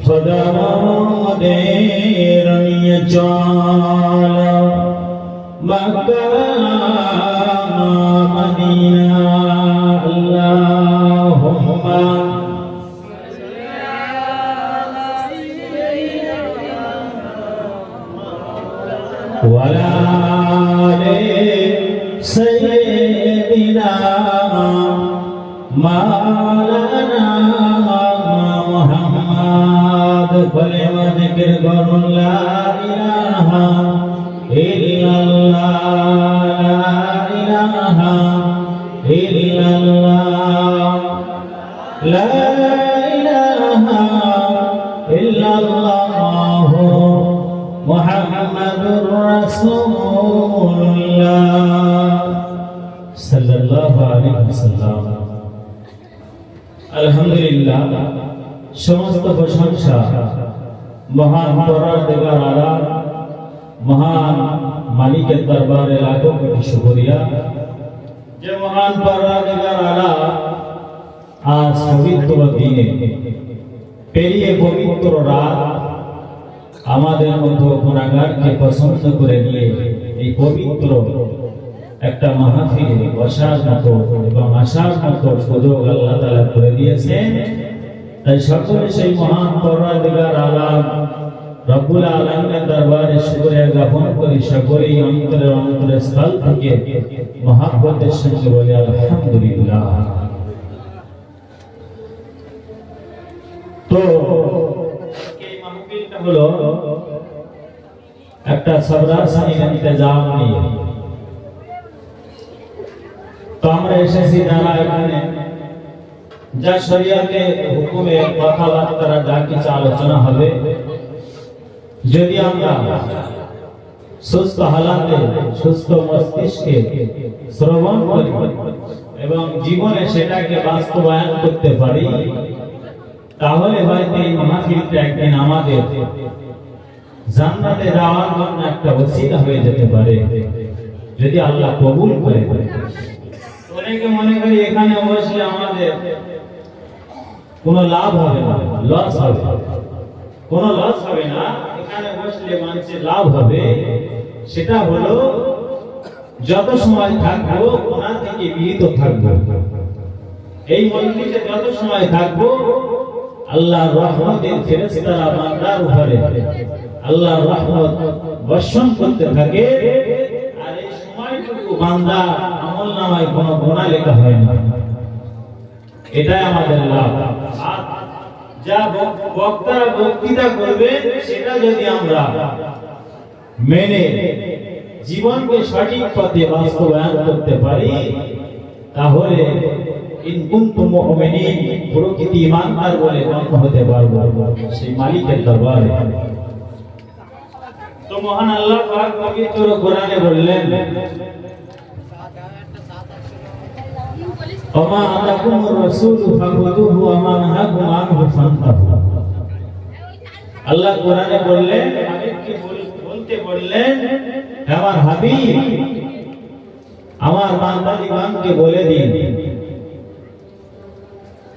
খোদা আমাদের নিয়ে চল মক্কা মদিনা আল্লাহুম্মা ওয়ালা আলি সাইয়্যিদিনা মাওলানা মুহাম্মদ কলিমা জিকির করুন লা ইলাহা ইল্লাল্লাহ লা ইলাহা ইল্লাল্লাহ লা ইলাহা ইল্লাল্লাহ মুহাম্মাদুর রাসূলুল্লাহ সাল্লাল্লাহু আলাইহি ওয়াসাল্লাম। আলহামদুলিল্লাহ, সমস্ত প্রশংসা মহান পরওয়ারদিগার আলম মহান মালিকের দরবারে লাখো কোটি শুকরিয়া যে মহান পরওয়ারদিগার আলম আজ পবিত্র দিনে পেরিয়ে পবিত্র রাত আমাদের মধ্যে গুনাহগারকে পছন্দ করে নিয়ে এই পবিত্র একটা মাহফিলে বসার মতো এবং আসার মতো সুযোগ আল্লাহ তাআলা করে দিয়েছেন। তাই সকলে সেই মহান পরওয়ারদিগার আলম রব্বুল আলামিনের দরবারে শুকরিয়া জ্ঞাপন করি। সকলেই অন্তরের স্থল থেকে মহব্বতের সঙ্গে বলি আলহামদুলিল্লাহ। তো এই মাহফিলটা হলো একটা সবরাসানির ইন্তজাম নিয়ে। তো আমরা এসেছি যারা এখানে যা শরীয়তে হুকুমে কথাবার্তা যা কিছু আলোচনা হবে, যদি আমরা সুস্থ হালাতে সুস্থ মস্তিষ্কে শ্রবণ করি এবং জীবনে সেটাকে বাস্তবায়ন করতে পারি, তাহলে হয়তো এই মাহফিলটা একদিন আমাদের জান্নাতে যাওয়ার জন্য একটা ওসিলা হয়ে যেতে পারে, যদি আল্লাহ কবুল করে। অনেকে মনে করি এখানে বসলে আমাদের কোনো লাভ হবে না, লস হবে। কোনো লস হবে না, এখানে বসলে মানুষের লাভ হবে। সেটা হলো যত সময় থাকবো গুনাহ থেকে বিরত থাকবো। এই মজলিসে যত সময় থাকবো আল্লাহর রহমতের ফেরেশতারা বান্দার উপরে আল্লাহর রহমত বর্ষণ করতে থাকে। আর এই সময়টুকু বান্দা আমলনামায় কোনো গুনাহ লেখা হয় না। এটাই আমাদের লাভ। আর যা বক্তারা বক্তৃতা করবে সেটা যদি আমরা মেনে জীবনকে সঠিক পথে বাস্তবায়ন করতে পারি, তাহলে ইন কুনতুম মুমিনিন প্রকৃত ঈমানদার বলে গণ্য হতে পারবো সেই মালিকের দরবারে। তো মহান আল্লাহ পাক পবিত্র কোরআনে বললেন, ওমা আতাকুমুর রাসূলু ফাখুযুহু ওয়া মা নাহাকুম আনহু ফান্তাহু। আল্লাহ কোরআনে বললেন, হাবিবকে বলতে বললেন, আমার হাবিব আমার বান্দাদিগণকে বলে দিন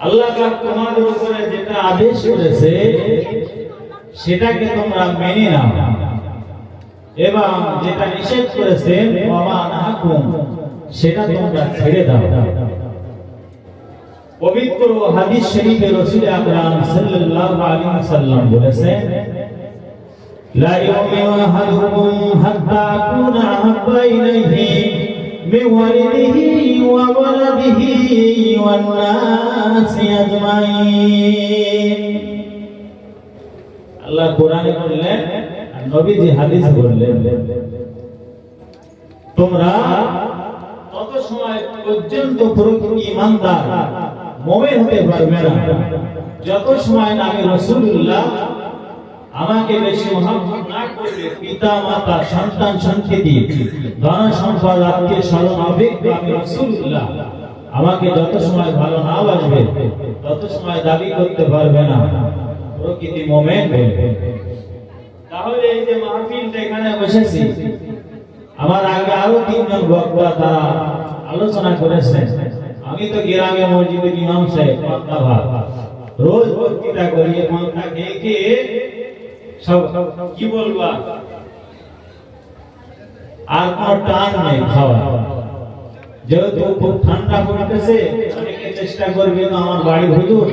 আল্লাহ পাক তোমাদের উপরে যেটা আদেশ করেছে সেটাকে তোমরা মেনে নাও, এবং যেটা নিষেধ করেছেন ওয়া মা নাহাকুম সেটা তোমরা ছেড়ে দাও। পবিত্র হাদিস শরীফে রাসূল আকরাম সাল্লাল্লাহু আলাইহি ওয়াসাল্লাম বলেছেন, লা ইউমিনু আহাদুকুম হাত্তা আকুনা আহাব্বা ইলাইহি মিন ওয়ালিদিহি ওয়া ওয়ালাদিহি ওয়ান নাসি আজমাইন। আল্লাহ কোরআনে বললেন আর নবীজি হাদিস বললেন, তোমরা তত সময় পর্যন্ত প্রকৃত ঈমানদার মুমিন হতে পারবে না যত সময় না আমি রাসূলুল্লাহ আমাকে বেশি মহব্বত না করবে, পিতা মাতা সন্তান সন্ততি ধন সম্পদ আত্মীয় স্বজন অভিজ্ঞ আমি রাসূলুল্লাহ আমাকে যত সময় ভালো না বাসবে তত সময় দাবি করতে পারবে না প্রকৃত মুমিন বলে। তাহলে এই যে মাহফিলটা এখানে বসেছি, আমার আগে আরো তিনজন বক্তা তারা আলোচনা করেছেন। আমি তো গ্রামে মসজিদে ইমাম সাহেব, রোজ বক্তৃতা করিয়ে মাথা খেয়ে সব কি বলবা, আর কোনো টান নেই খাওয়া। যেহেতু খুব ঠান্ডা পড়তেছে, অনেকে চেষ্টা করবে তো আমার বাড়ি হুজুর,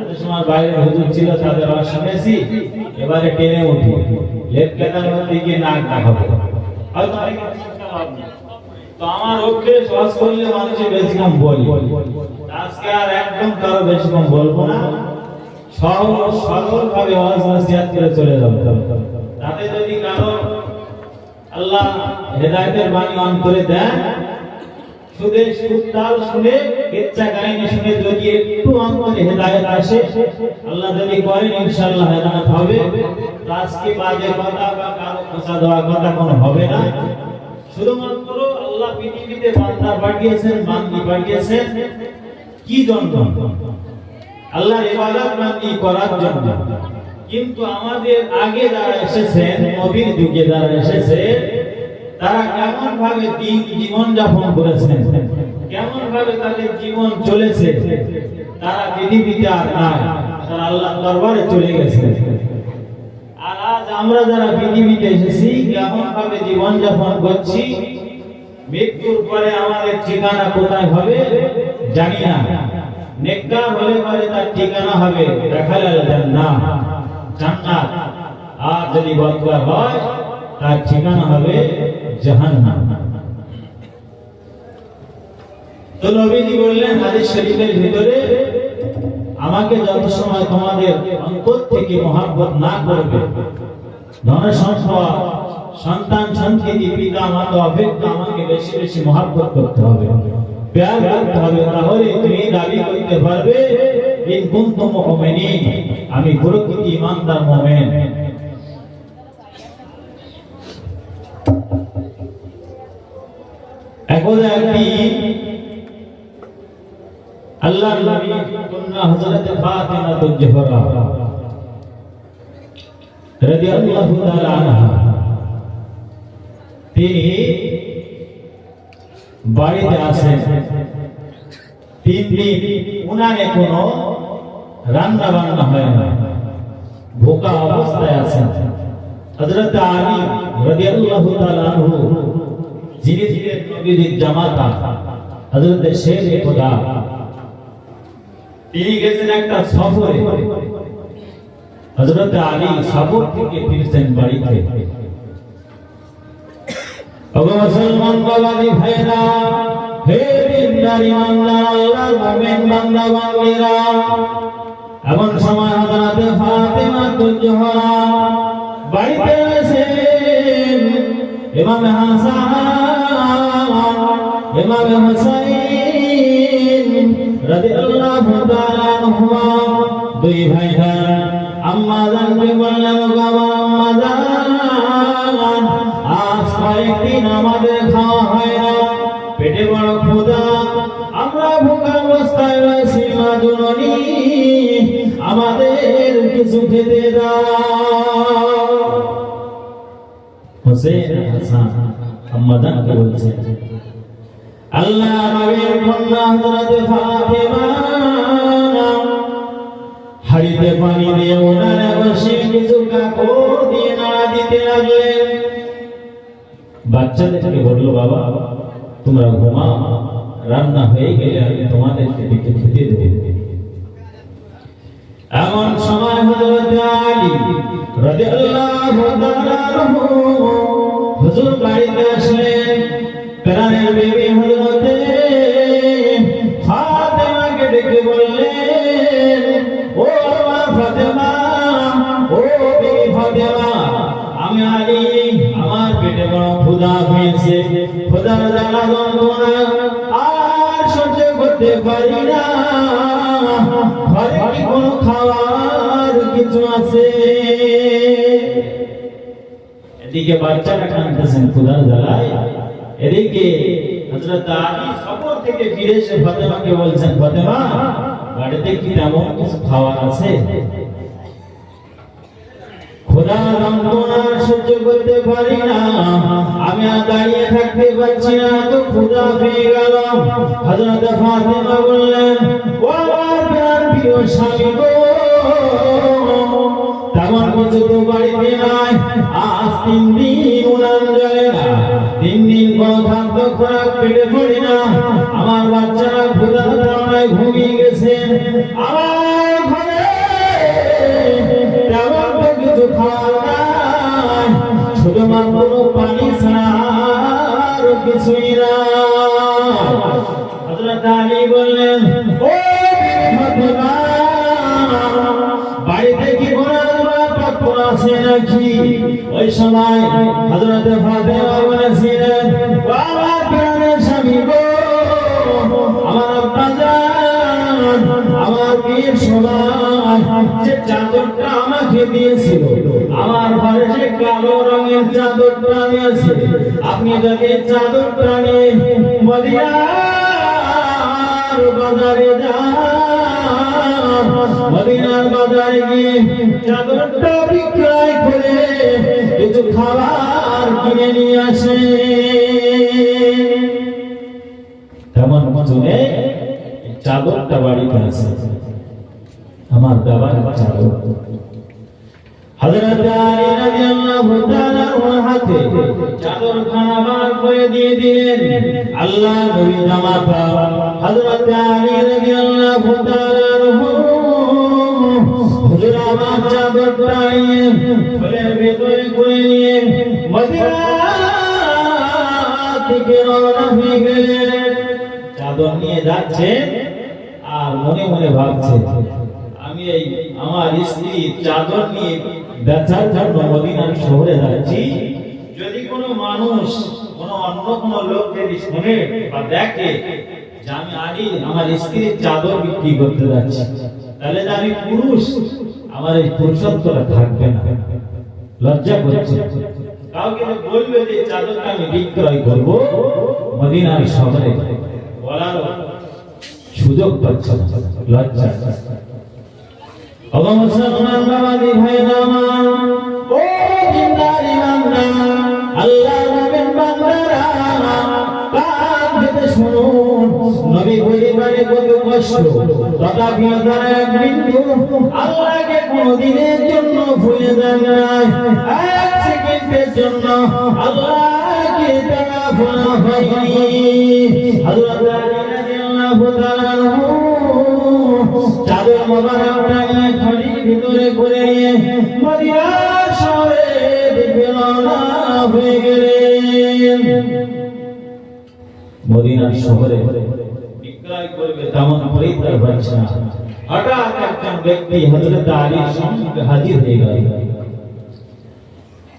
এত সময় বাইরে হুজুর ছিল তাদের আওয়াজ শুনেছি, এবারে টেনে উঠি লেপ কেদার মধ্যে গিয়ে নাক দেখাবো। হয়তো অনেকে চিন্তা ভাবনা, তো আমার অভ্যেস ওয়াজ করলে মানুষে বেশি কম বলি, আজকে আর একদম কারো বেশি কম বলবো না, সহজ সরল ভাবে ওয়াজ নসিহত করে চলে যাবো। তাতে যদি কারো আল্লাহ হেদায়েতের বাণী অন্তরে দেন, শুধু সুরতাল শুনে কেচ্চা কাহিনী শুনে যদি একটু অন্তরে হেদায়েত আসে, আল্লাহ যদি করেন ইনশাআল্লাহ হেদায়েত হবে। আজকে বাজে কথা বা কারো খোঁচা দেওয়া কথা কোনো হবে না। শুধুমাত্র আল্লাহ পৃথিবীতে বান্দা পাঠিয়েছেন, বান্দি পাঠিয়েছেন কি জন্য? আল্লাহর ইবাদত বান্দি করার জন্য। কিন্তু আমাদের আগে যারা এসেছেন, নবীর যুগে যারা এসেছেন, তারা কেমন ভাবে জীবন যাপন করেছেন, কেমন ভাবে তাদের জীবন চলেছে, তারা পৃথিবীতে আর নাই, তারা আল্লাহর দরবারে চলে গেছে। আর আজ আমরা যারা পৃথিবীতে এসেছি, কেমন ভাবে জীবন যাপন করছি, মৃত্যুর পরে আমাদের ঠিকানা কোথায় হবে জানি না। নেককার হলে পরে তার ঠিকানা হবে দেখালাল জান্নাত, জান্নাত। আর যদি বদকার হয় তার ঠিকানা হবে জাহান্নাম। তো নবীজি বললেন হাদিস শরীফের ভিতরে, আমাকে যত সময় তোমাদের অন্তর থেকে মহব্বত না করবে, ধন সম্পদ, সন্তান সন্ততি, পিতা মাতা অপেক্ষা আমাকে বেশি বেশি মহব্বত করতে হবে, প্যার করতে হবে, তাহলে তুমি দাবি করতে পারবে ইন কুনতুম মুমিনিন, আমি প্রকৃত ঈমানদার মুমিন। একদা একদিন আল্লাহর নবী কন্যা হযরত ফাতিমা তুজ-জোহরা রাদিয়াল্লাহু তাআলা আনহা, তিনি বাড়িতে আসেন। 3 দিন উনানে কোনো রান্না বান্না হয় না, ভোকা অবস্থায় আছেন। হযরত আলী রাদিয়াল্লাহু তাআলা আনহু, যিনি ছিলেন নবীর জামাতা, হযরত শেরে খোদা, তিনি গেছেন একটা সফরে। হযরত আলী সফর থেকে ফিরছেন বাড়িতে। ওগো মুসলমান বাবাজি ভাইরা, হে দিনদার ইমানদার আল্লাহর মুমিন বান্দা বান্দীরা, এমন সময় হযরত ফাতিমা তুজ-জোহরা বাড়িতে এসেছেন। ইমাম হাসান, ইমাম হুসাইন রাদিয়াল্লাহু তাআলা আনহুমা, দুই ভাইরা আম্মা জানকে বললেন, বাবা আম্মা জান, আজ কয়েকদিন আমাদের খাওয়া হয় না, পেটে বড় ক্ষুধা, আমরা ভোকা অবস্থায় রয়েছি, মা জননী আমাদের কিছু খেতে দাও। হোসেন হাসান আম্মা জানকে বলছেন, আল্লাহ নবীর কন্যা হযরত ফাতিমা হাড়িতে পানি দিয়ে ওনারে বসে কিছু কাপড় দিয়ে নাড়া দিতে লাগলেন। বাচ্চাদেরকে বলল, বাবা তোমরা ঘুমাও, রান্না হয়ে গেলে আমি তোমাদেরকে ডেকে খেতে দেব। এমন সময় হযরত আলী রাদিয়াল্লাহু তাআলা আনহু হুজুর বাড়িতে আসলেন। প্রাণের বিবি হযরত ফাতিমাকে ডেকে বললেন, ও মা ফাতিমা, ও বিবি ফাতিমা, আমি আলী, আমার পেটে বড় ক্ষুধা পেয়েছে, ক্ষুধার জ্বালা যন্ত্রণা আর সহ্য করতে পারি না, ঘরে কি কোনো খাবার কিছু আছে? এদিকে বাচ্চারা কাঁদতেছেন ক্ষুধার জ্বালায়, এদিকে হযরত আলী সফর থেকে ফিরে এসে ফাতেমাকে বলছেন, ফাতেমা বাড়িতে কি তেমন কিছু খাবার আছে? খোদা যন্ত্রণা সহ্য করতে পারি না, আমি আর দাঁড়িয়ে থাকতে পারছি না, তো ক্ষুধা পেয়ে গেল। হযরত ফাতেমা বললেন, ও আমার প্রাণ প্রিয় স্বামী গো তেমন কিছু তো বাড়িতে নাই। আজ 3 দিন উনান জ্বলে না, 3 দিন কোনো খাদ্য খোরাক পেটে পড়ে না। আমার বাচ্চারা ক্ষুধার তাড়নায় ঘুমিয়ে গেছে। আমার ঘরে তেমন তো কিছু খাওয়ার নাই, শুধুমাত্র পানি ছাড়া আর কিছুই না। হযরত আলী বললেন, ও ফাতেমা, বাড়িতে কি পাত্র আছে নাকি? ওই সময় হযরত ফাতেমা বলেছিলেন, আমার প্রাণের স্বামী গো, আমার আব্বা জান আমার বিয়ের সময় যে চাদরটা আমাকে দিয়েছিল, আমার ঘরে যে কালো রঙের চাদরটা আমি আছে, আপনি যদি চাদরটা নিয়ে মদিনার বাজারে যান, মদিনার বাজারে গিয়ে চাদরটা বিক্রয় করে কিছু খাবার কিনে নিয়ে আসে। তেমন শুনে চাদরটা বাড়িতে আছে, আমার বাবার চাদর। হযরত আলী রাদিয়াল্লাহু তাআলা ওর হাতে চাদর খানা বার করে দিয়ে দিলেন। আল্লাহ নবী জামাতা হযরত আলী রাদিয়াল্লাহু তাআলা হুজুর আমার চাদরটা নিয়ে ফুলের ভেতরে করে নিয়ে মদিনা থেকে রওনা হয়ে গেলেন। চাদর নিয়ে যাচ্ছে আর মনে মনে ভাবছে, আমি এই আমার স্ত্রীর চাদর নিয়ে বেচার জন্য মদিনার শহরে যাচ্ছি। যদি কোনো মানুষ, কোনো অন্য কোনো লোক যদি শুনে বা দেখে যে আমি আলী আমার স্ত্রীর চাদর বিক্রি করতে যাচ্ছি, তাহলে যে আমি পুরুষ, আমার এই পুরুষত্বটা থাকবে না, লজ্জা করছে। কাউকে বলবে যে চাদরটা আমি বিক্রয় করব, মদিনার শহরে বলার সুযোগ পাচ্ছে না, লজ্জা। মুসলমান বাবাজি ভাইরা আমার, ও দিনদার ইমানদার, আল্লাহর নবীর বান্দারা, কান পেতে শুনুন, নবী পরিবারে কত কষ্ট, তথাপি তারা এক বিন্দু আল্লাহকে কোনদিনের জন্য ভুলে যান নাই। এক সেকেন্ডের জন্য আল্লাহকে তারা ভোলা হয়নি। হযরত আলী রাদিয়াল্লাহু তাআলা চাদর মোবারকটা নিয়ে থলির ভিতরে করে নিয়ে মদিনার শহরে দিকে রওনা হয়ে গেলেন। মদিনার শহরে বিক্রয় করবে তেমন পরিত্রাণ পাচ্ছে না। হঠাৎ একজন ব্যক্তি হযরত আলীর সঙ্গে হাজির হয়ে গেল।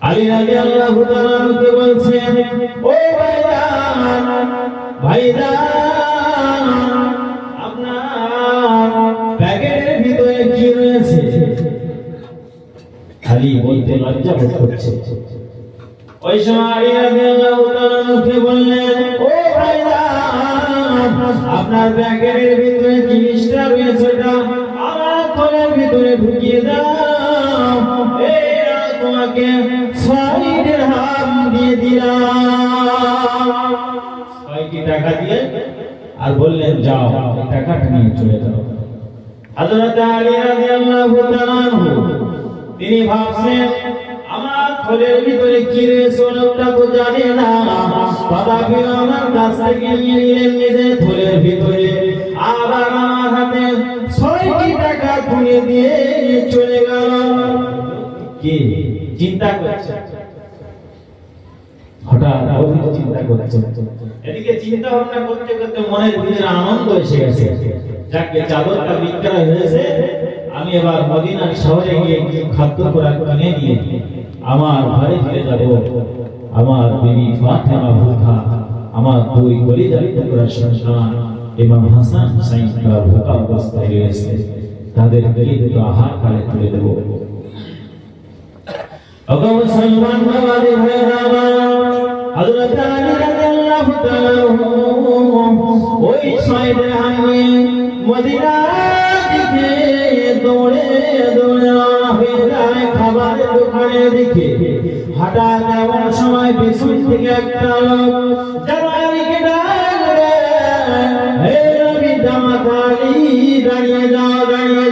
আলী রাদিয়াল্লাহু তাআলাকে বলছেন, ও ভাইজান, ভাইজান, আপনার প্যাকেটের ভিতরে কি রয়েছে? আলী বলতে লজ্জা বোধ করছে। ওই সময় আলী রাদিয়াল্লাহু তাআলাকে বললেন, ও ভাইজান, আপনার প্যাকেটের ভিতরে জিনিসটা রয়েছে, আমার থলের ভিতরে ঢুকিয়ে দাও। এই তোমাকে 6 দিরহাম দিয়ে দিলাম। 6টি টাকা দিয়ে আর বললেন, যাও টাকাটা নিয়ে চলে যাও। হযরত আলী রাদিয়াল্লাহু তাআলা তিনি ভাবছেন, আমার থলের ভিতরে কি রয়েছে লোকটা তো জানে না, তথাপি আমার কাছ থেকে নিয়ে নিলেন নিজের থলের ভিতরে, আবার আমার হাতে 6টি টাকা তুলে দিয়ে চলে গেল। কি চিন্তা করছে? হঠাৎ অধিক চিন্তা করছে। এদিকে চিন্তা ভাবনা করতে করতে মনের ভিতরে আনন্দ এসে গেছে, যাকে চাদরটা বিক্রয় হয়েছে, আমি এবার মদিনার শহরে গিয়ে খাদ্য খোরাক কিনে নিয়ে আমার ঘরে ফিরে যাব। আমার বিবি ফাতেমা ভুখা, আমার দুই কলিজার টুকরা সন্তান ইমাম হাসান হুসাইন তারা ভুখা অবস্থায় রয়েছে, তাদের দুটো আহার কালে তুলে দেব। মুসলমান বাবাজি ভাইরা আমার, হযরত আলী রাদিয়াল্লাহু তাআলা ওই 6 দিরহাম নিয়ে মদিনা দিকে দৌড়ে দৌড়ে রওনা হয়ে যায় খাবারের দোকানের দিকে। হঠাৎ এমন সময় পিছন থেকে একটা লোক জামালিকে ডাক দেয়, হে নবী জামাত আলী, দাঁড়িয়ে যাও, দাঁড়িয়ে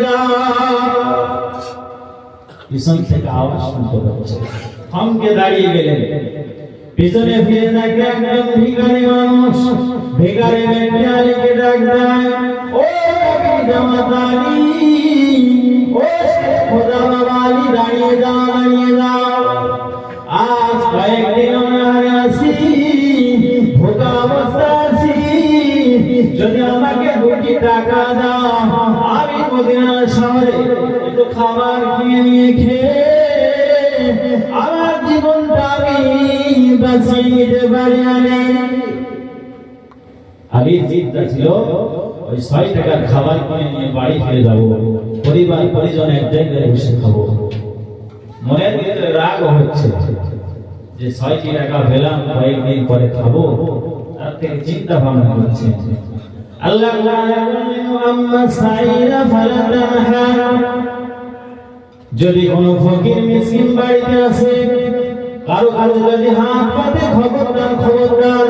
পিছন থেকে আওয়াজ শুনতে পাচ্ছে। থমকে দাঁড়িয়ে গেলেন, পিছনে ফিরে দেখে একজন ভিখারি মানুষ। ভিখারি ব্যক্তি আলীকে ডাক দেয়, ও নবীর জামাত আলী, ও খোদা বাবা আলী, দাঁড়িয়ে যাও, দাঁড়িয়ে যাও। আজ কয়েকদিন আমরা আছি, ভোগা অবস্থা আছি, যদি আমাকে 2টি টাকা দাও, আমি মদিনা শহরে একটু খাবার কিনে নিয়ে খেয়ে আমার জীবনটা আমি বাঁচিয়ে নিতে পারি। আলীর চিন্তা ছিল ওই 6 টাকার খাবার কিনে নিয়ে বাড়ি ফিরে যাবো, পরিবার পরিজন এক জায়গায় বসে খাবো। মনের ভিতরে রাগ হচ্ছে যে 6টি টাকা পেলাম, কয়েকদিন পরে খাবো, তার থেকে চিন্তা ভাবনা করছে। আল্লাহ যদি কোন ফকির মিসকিন বাড়িতে আছে, কারো কারো যদি হাত পাতে, খবরদার খবরদার,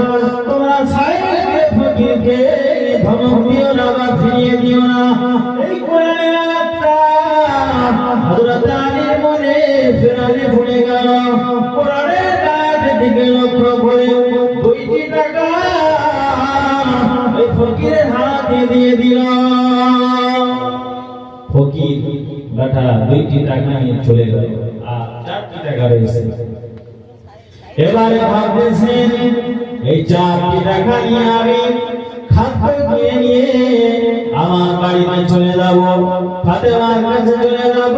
তোমরা সাইডে ফকিরকে ধমক দিও না বা ফিরিয়ে দিও না। এই কোরআনের আয়াতটা হযরত আলীর মনে ফেরালে ভুলে গেল। কোরআনের আয়াতের দিকে লক্ষ্য করে 2টি টাকা ওই ফকিরের হাতে দিয়ে দিল। ফকির বেটা 2টি টাকা নিয়ে চলে গেল, আর 4টি টাকা রয়েছে। এবারে ভাবতেছেন এই 4টি টাকা নিয়ে আমি খাদ্য কিনে নিয়ে আমার বাড়িতে চলে যাব, ফাতেমার কাছে চলে যাব।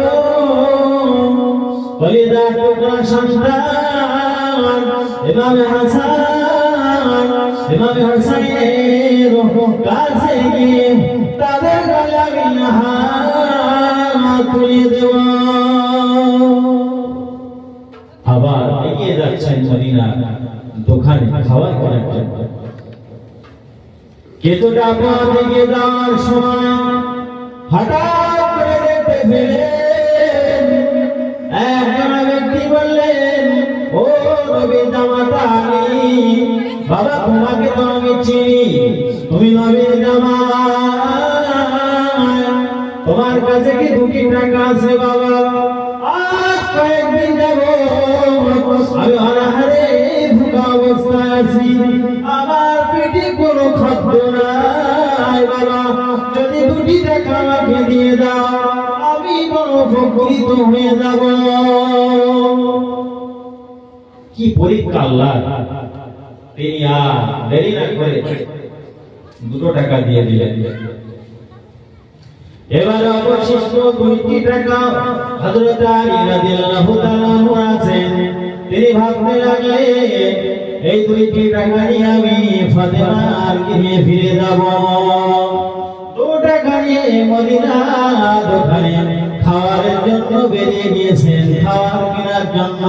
কলিজার টুকরা সন্তান ইমাম হাসান, ইমাম হুসাইনের কাছে গিয়ে তাদের গলায় আমি হাত তুলে দেব। আবার এগিয়ে যাচ্ছেন মদিনা দোকানে খাবার কেনার জন্য। কিছুটা পথ এগিয়ে যাওয়ার সময় হঠাৎ করে দেখতে পেলেন একজন ব্যক্তি বললেন, ও নবীর জামাত আলী, বাবা তোমাকে তো আমি চিনি, তুমি নবীর জামাত, তোমার কাছে কি 2টি টাকা আছে বাবা? আজ কয়েকদিন যাব আমি অনাহারে ভুকা অবস্থায় আছি, আমার পেটে কোনো খাদ্য নাই বাবা, যদি 2টি টাকা আমাকে দিয়ে দাও আমি বড় উপকৃত হয়ে যাব। কি পরীক্ষা আল্লাহ! তিনি আর দেরি না করে 2 টাকা দিয়ে দিলেন। এবারে অবশিষ্ট 2টি টাকা হযরত আলী রাদিয়াল্লাহু তাআলা আছেন, তিনি ভাবতে লাগলেন এই 2টি টাকা নিয়ে আমি ফাতেমার গৃহে ফিরে যাব। 2 টাকা নিয়ে মদিনা দোকানে খাওয়ার জন্য বেরিয়ে গিয়েছেন, খাবার কেনার জন্য।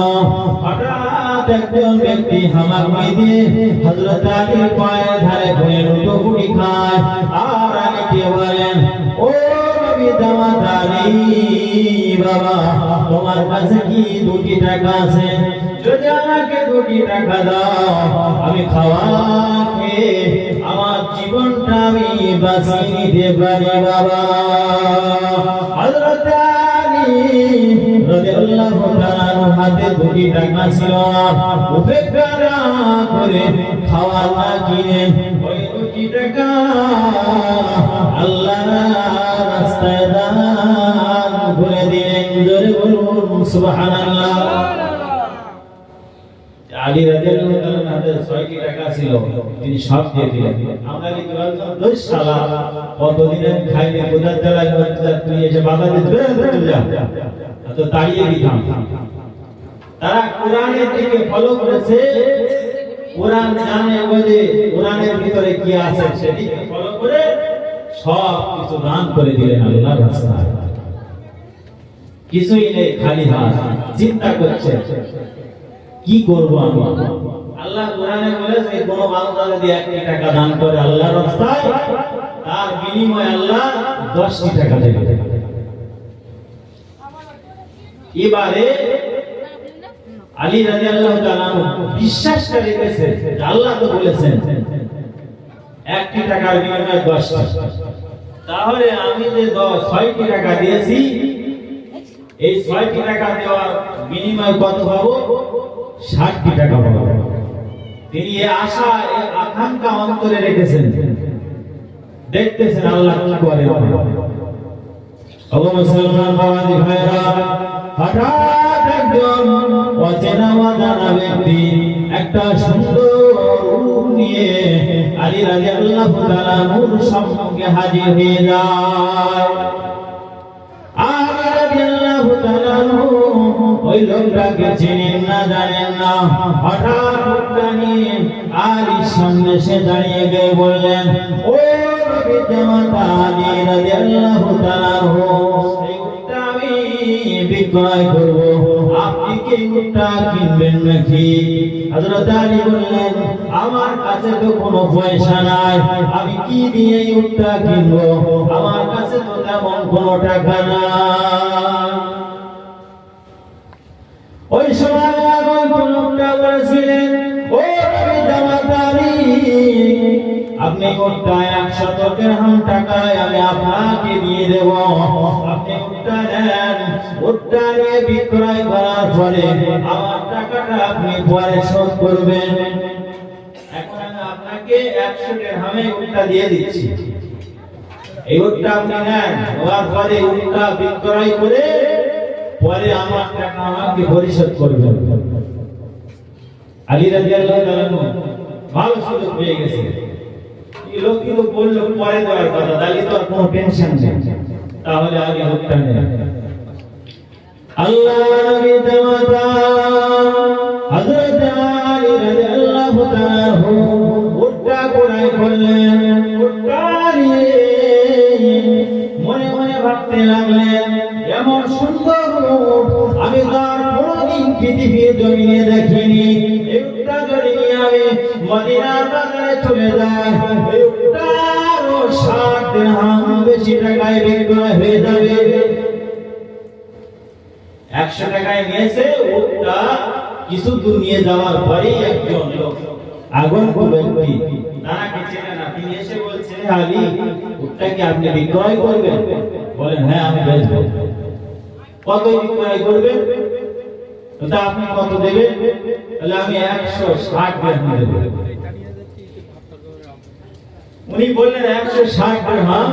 হঠাৎ একজন ব্যক্তি হামাগুড়ি দিয়ে হযরত আলীর পায়ের ধারে ঘুরে লুটোপুটি খায়, আর আলীকে বলেন, ও নবী জামাত আলী, বাবা তোমার কাছে কি 2টি টাকা আছে? যদি আমাকে 2টি টাকা দাও আমি খাওয়া খেয়ে আমার জীবনটা আমি বাঁচিয়ে নিতে পারি বাবা। হযরত আলী রাদিয়াল্লাহু তাআলা হাতে 2টি টাকা ছিল, উপেক্ষা না করে খাওয়া না কিনে ওই 2টি টাকা আল্লাহর রাস্তায় দান করে দিলেন। জোরে বলুন সুবহানাল্লাহ। আলী রাদিয়াল্লাহু তাআলা হাতে 6টি টাকা ছিল, তিনি সব দিয়ে দিলেন। আমরা কি বলতাম, দোষ শালা কতদিন খাইলে বোঝা চালাই বাচ্চা, তুই এসে বাধা দিতে যা, তো তাড়িয়ে দিতাম। তারা কোরআনের দিকে ফলো করেছে, কোরআন জানে বলে কোরআনের ভিতরে কি আছে সেদিকে ফলো করে সব কিছু দান করে দিলেন আল্লাহর রাস্তায়। কিছুই নেই, খালি হাত, চিন্তা করছে কি করব আমি। আল্লাহ কোরআনে বলেছে কোন বান্দা যদি 1টি টাকা দান করে আল্লাহর রাস্তায়, তার বিনিময়ে আল্লাহ 10টি টাকা দেবে। এবারে আলী রাদিয়াল্লাহু তাআলা বিশ্বাস করে রেখেছে যে আল্লাহ তো বলেছেন 1টি টাকার বিনিময়ে 10টি, তাহলে আমি যে 6টি টাকা দিয়েছি এই 6টি টাকা দেওয়ার বিনিময়ে কত পাবো? 60টি টাকা পাবো। তিনি এই আশা এই আকাঙ্ক্ষা অন্তরে রেখেছেন, দেখতেছেন আল্লাহ কি করে। ওগো মুসলমান বাবাজি ভাইরা, হঠাৎ একজন অচেনা অজানা ব্যক্তি একটা সুন্দর রূপ নিয়ে আলী রাদিয়াল্লাহু তাআলা নূর সম্মুখে হাজির হয়ে যায়। আলী রাদিয়াল্লাহু তাআলা ওই লোকটাকে চেনেন না, জানেন না। হঠাৎ লোকটা নিয়ে আলীর সামনে সে দাঁড়িয়ে গিয়ে বললেন, ও নবীর জামাতা আলী রাদিয়াল্লাহু তাআলা, এই উটটা আমি বিক্রয় করব, আপনি কি উটটা কিনবেন নাকি? হযরত আলী বললেন, আমার কাছে তো কোনো পয়সা নাই, আমি কি দিয়ে এই উটটা কিনবো? আমার কাছে তো তেমন কোনো টাকা নাই। ওই সময় আগন্তুক লোকটা বলেছিলেন, ও নবীর জামাতা আলী, আপনি উটটা 100 দিরহাম টাকায় আমি আপনাকে দিয়ে দেব, আপনি উটটা নেন। উটটা নিয়ে বিক্রয় করার পরে আমার টাকাটা আপনি পরে শোধ করবেন। এখন আমি আপনাকে 100 দিরহামে উটটা দিয়ে দিচ্ছি, এই উটটা আপনি নেন, ওর পরে উটটা বিক্রয় করে পরে আমার টাকা আমাকে পরিশোধ করবেন। আলী রাদিয়াল্লাহু তাআলা ভালো সুযোগ পেয়ে গেছে, এই লোক কিন্তু বলল পরে দেওয়ার কথা, তাহলে তো আর কোনো টেনশন নেই, তাহলে আগে উটটা নেন। আল্লাহ নবীর জামাতা হযরত আলী রাদিয়াল্লাহু তাআলা উটটা ক্রয় করলেন। উটটা নিয়ে মনে মনে ভাবতে লাগলেন, এমন সুন্দর উট আমি তার কোনোদিন পৃথিবীর জমিনে দেখিনি। এই উটটা যদি নিয়ে আমি মদিনার বাজারে চলে যাই, এই উটটারও 60 দিরহাম বেশি টাকায় বিক্রয় হয়ে যাবে। 100 টাকায় নিয়েছে উটটা, কিছু দূর নিয়ে যাওয়ার পরেই একজন লোক আগন্তুক ব্যক্তি, তাকে চেনে না, তিনি এসে বলছে, আলী উটটা কি আপনি বিক্রয় করবেন? বলেন, হ্যাঁ আমি বেচবো। কত বিক্রয় করবেন? তা আপনি কত দেবেন? তাহলে আমি 160 দিরহাম দেব। উনি বললেন 160 দিরহাম,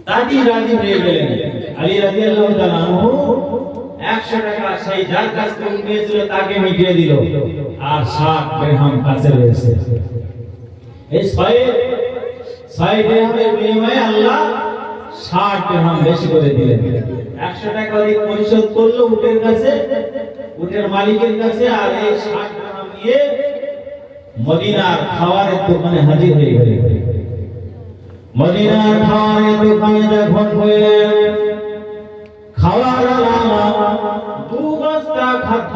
তাই রাজি হয়ে গেলেন। আলী রাদিয়াল্লাহু তাআলা আনহু 100 টাকা সেই যার কাছ থেকে নিয়েছিল তাকে মিটিয়ে দিল, আর 60 দিরহাম কাছে রয়েছে। এই 6 দিরহামের বিনিময়ে আল্লাহ 60 দিরহাম বেশি করে দিলেন। 100 টাকা দিয়ে পরিশোধ করলো উটের কাছে, উটের মালিকের কাছে, আর এই 60 দিরহাম নিয়ে মদিনার খাবারের দোকানে হাজির হয়ে গেল। মদিনার খাবারের দোকানে যখন গেলেন, খাওয়ার আলাদা 2 বস্তা খাদ্য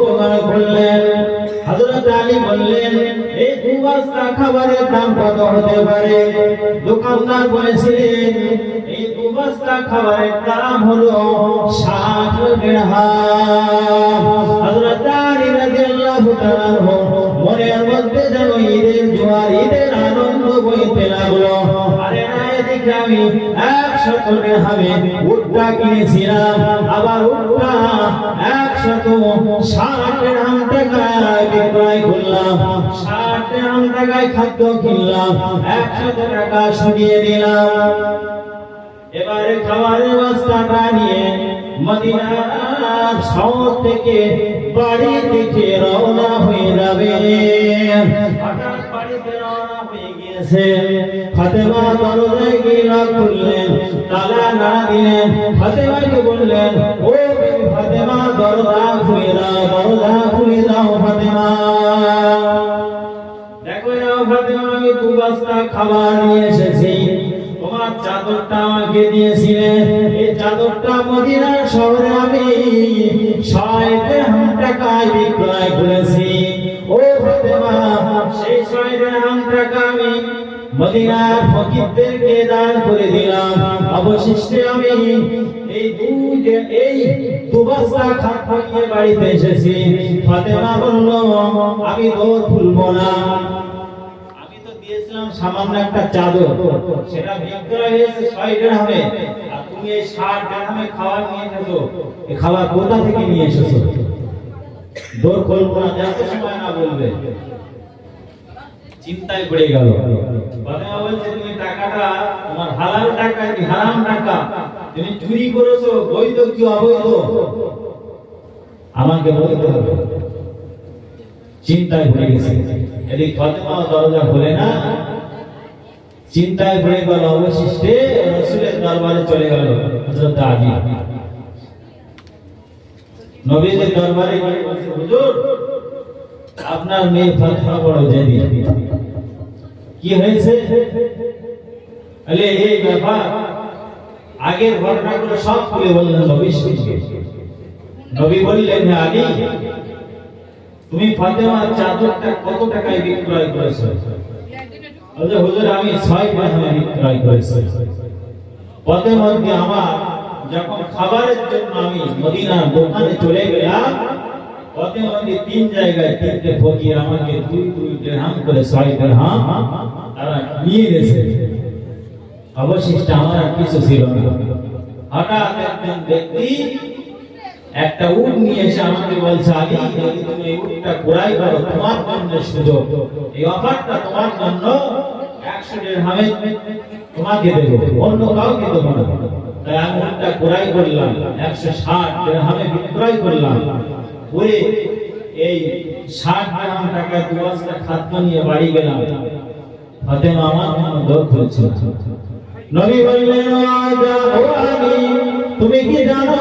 জোগাড় করলেন। হযরত আলী বললেন, এই 2 বস্তা খাবারের দাম কত হতে পারে? দোকানদার বলেছিলেন, এই 2 বস্তা খাবারের দাম হলো 60 দিরহাম। হযরত আলী রাদিয়াল্লাহু তাআলা মনের মধ্যে যেন ঈদের জোয়ার, ঈদের আনন্দ বইতে লাগলো। আরে না, এদিকে আমি 100 দিরহামে উটটা কিনেছিলাম, আবার উটটা 160 দিরহাম টাকায় বিক্রয় করলাম, 60 দিরহাম টাকায় খাদ্য কিনলাম, 100 টাকা সরিয়ে দিলাম। এবারে খাবারের বস্তাটা নিয়ে মদিনার শহর থেকে বাড়ির দিকে রওনা হয়ে যাবে। হঠাৎ বাড়িতে রওনা হয়ে গিয়েছে, ফাতেমা দরজায় গিয়ে নক করলেন, তালা না দিলেন। ফাতেমাকে বললেন, ও ফাতেমা, দরজা খুলে দাও, দরজা খুলে দাও ফাতেমা। দেখো ফাতেমা, আমি 2 বস্তা খাবার নিয়ে এসেছি, তোমার চাদরটা আমাকে দিয়েছিলেন, এই চাদরটা মদিনার শহরে আমি 60 দিরহাম টাকায় বিক্রয় করেছি। ও ফাতেমা, সেই 60 দিরহাম টাকা আমি মদিনার ফকিরদেরকে দান করে দিলাম, অবশিষ্টে আমি এই 2 বস্তা খাদ্য নিয়ে বাড়িতে এসেছি। ফাতেমা বলল, আমি দৌড় খুলবো না, দিয়েছিলাম সামান্য একটা চাদর, সেটা বিক্রয় হয়েছে 60 দিরহামে, আর তুমি এই 60 দিরহামে খাবার নিয়ে এসেছো, এই খাবার কোথা থেকে নিয়ে এসেছো? দোর খুলবো না, যত সময় না বলবে। চিন্তায় পড়ে গেল। ফাতেমা বলছে তুমি টাকাটা তোমার হালাল টাকা কি হারাম টাকা? তুমি চুরি করেছো, বৈধ কি অবৈধ? আমাকে বলতে হবে। চিন্তায় পড়ে গেছে। এদিকে ফাতেমা দরজা খোলে না, চিন্তায় পড়ে গেল। অবশেষে রাসূলের দরবারে চলে গেল হযরত আলী। নবীজির দরবারে গিয়ে বলছে, হুজুর আপনার মেয়ে ফাতেমা বড় জেদি। কি হয়েছে? আলে এই ব্যাপার আগের ঘটনাগুলো সব খুলে বললেন নবীকে। নবী বললেন, হে আলী, তুমি ফাতেমার চাদরটা কত টাকায় বিক্রয় করেছো? বলে, হুজুর আমি 6 দিরহামে বিক্রয় করেছি। ফাতেমা কি আমার যখন খাবারের জন্য আমি মদিনার দোকানে চলে গেলাম, ফাতেমা কি 3 জায়গায় 3টে ফকির আমাকে 2 দিরহাম করে 6 দিরহাম তারা নিয়ে গেছে। অবশিষ্ট আমার আর কিছু ছিল না। হঠাৎ একজন ব্যক্তি একটা উট নিয়ে এসে আমাকে বলছে, আলী যদি তুমি এই উটটা ক্রয় করো তোমার জন্য সুযোগ, এই অফারটা তোমার জন্য 100 দিরহামে তোমাকে দেব, অন্য কাউকে দেব না। তাই আমি উটটা ক্রয় করলাম, 160 দিরহামে বিক্রয় করলাম। পরে এই 60 দিরহাম টাকা 2 বস্তা খাদ্য নিয়ে বাড়ি গেলাম। ফাতেমা আমার জন্য দোয়া করেছিল। নবী বললেন, ও আলী, তুমি কি জানো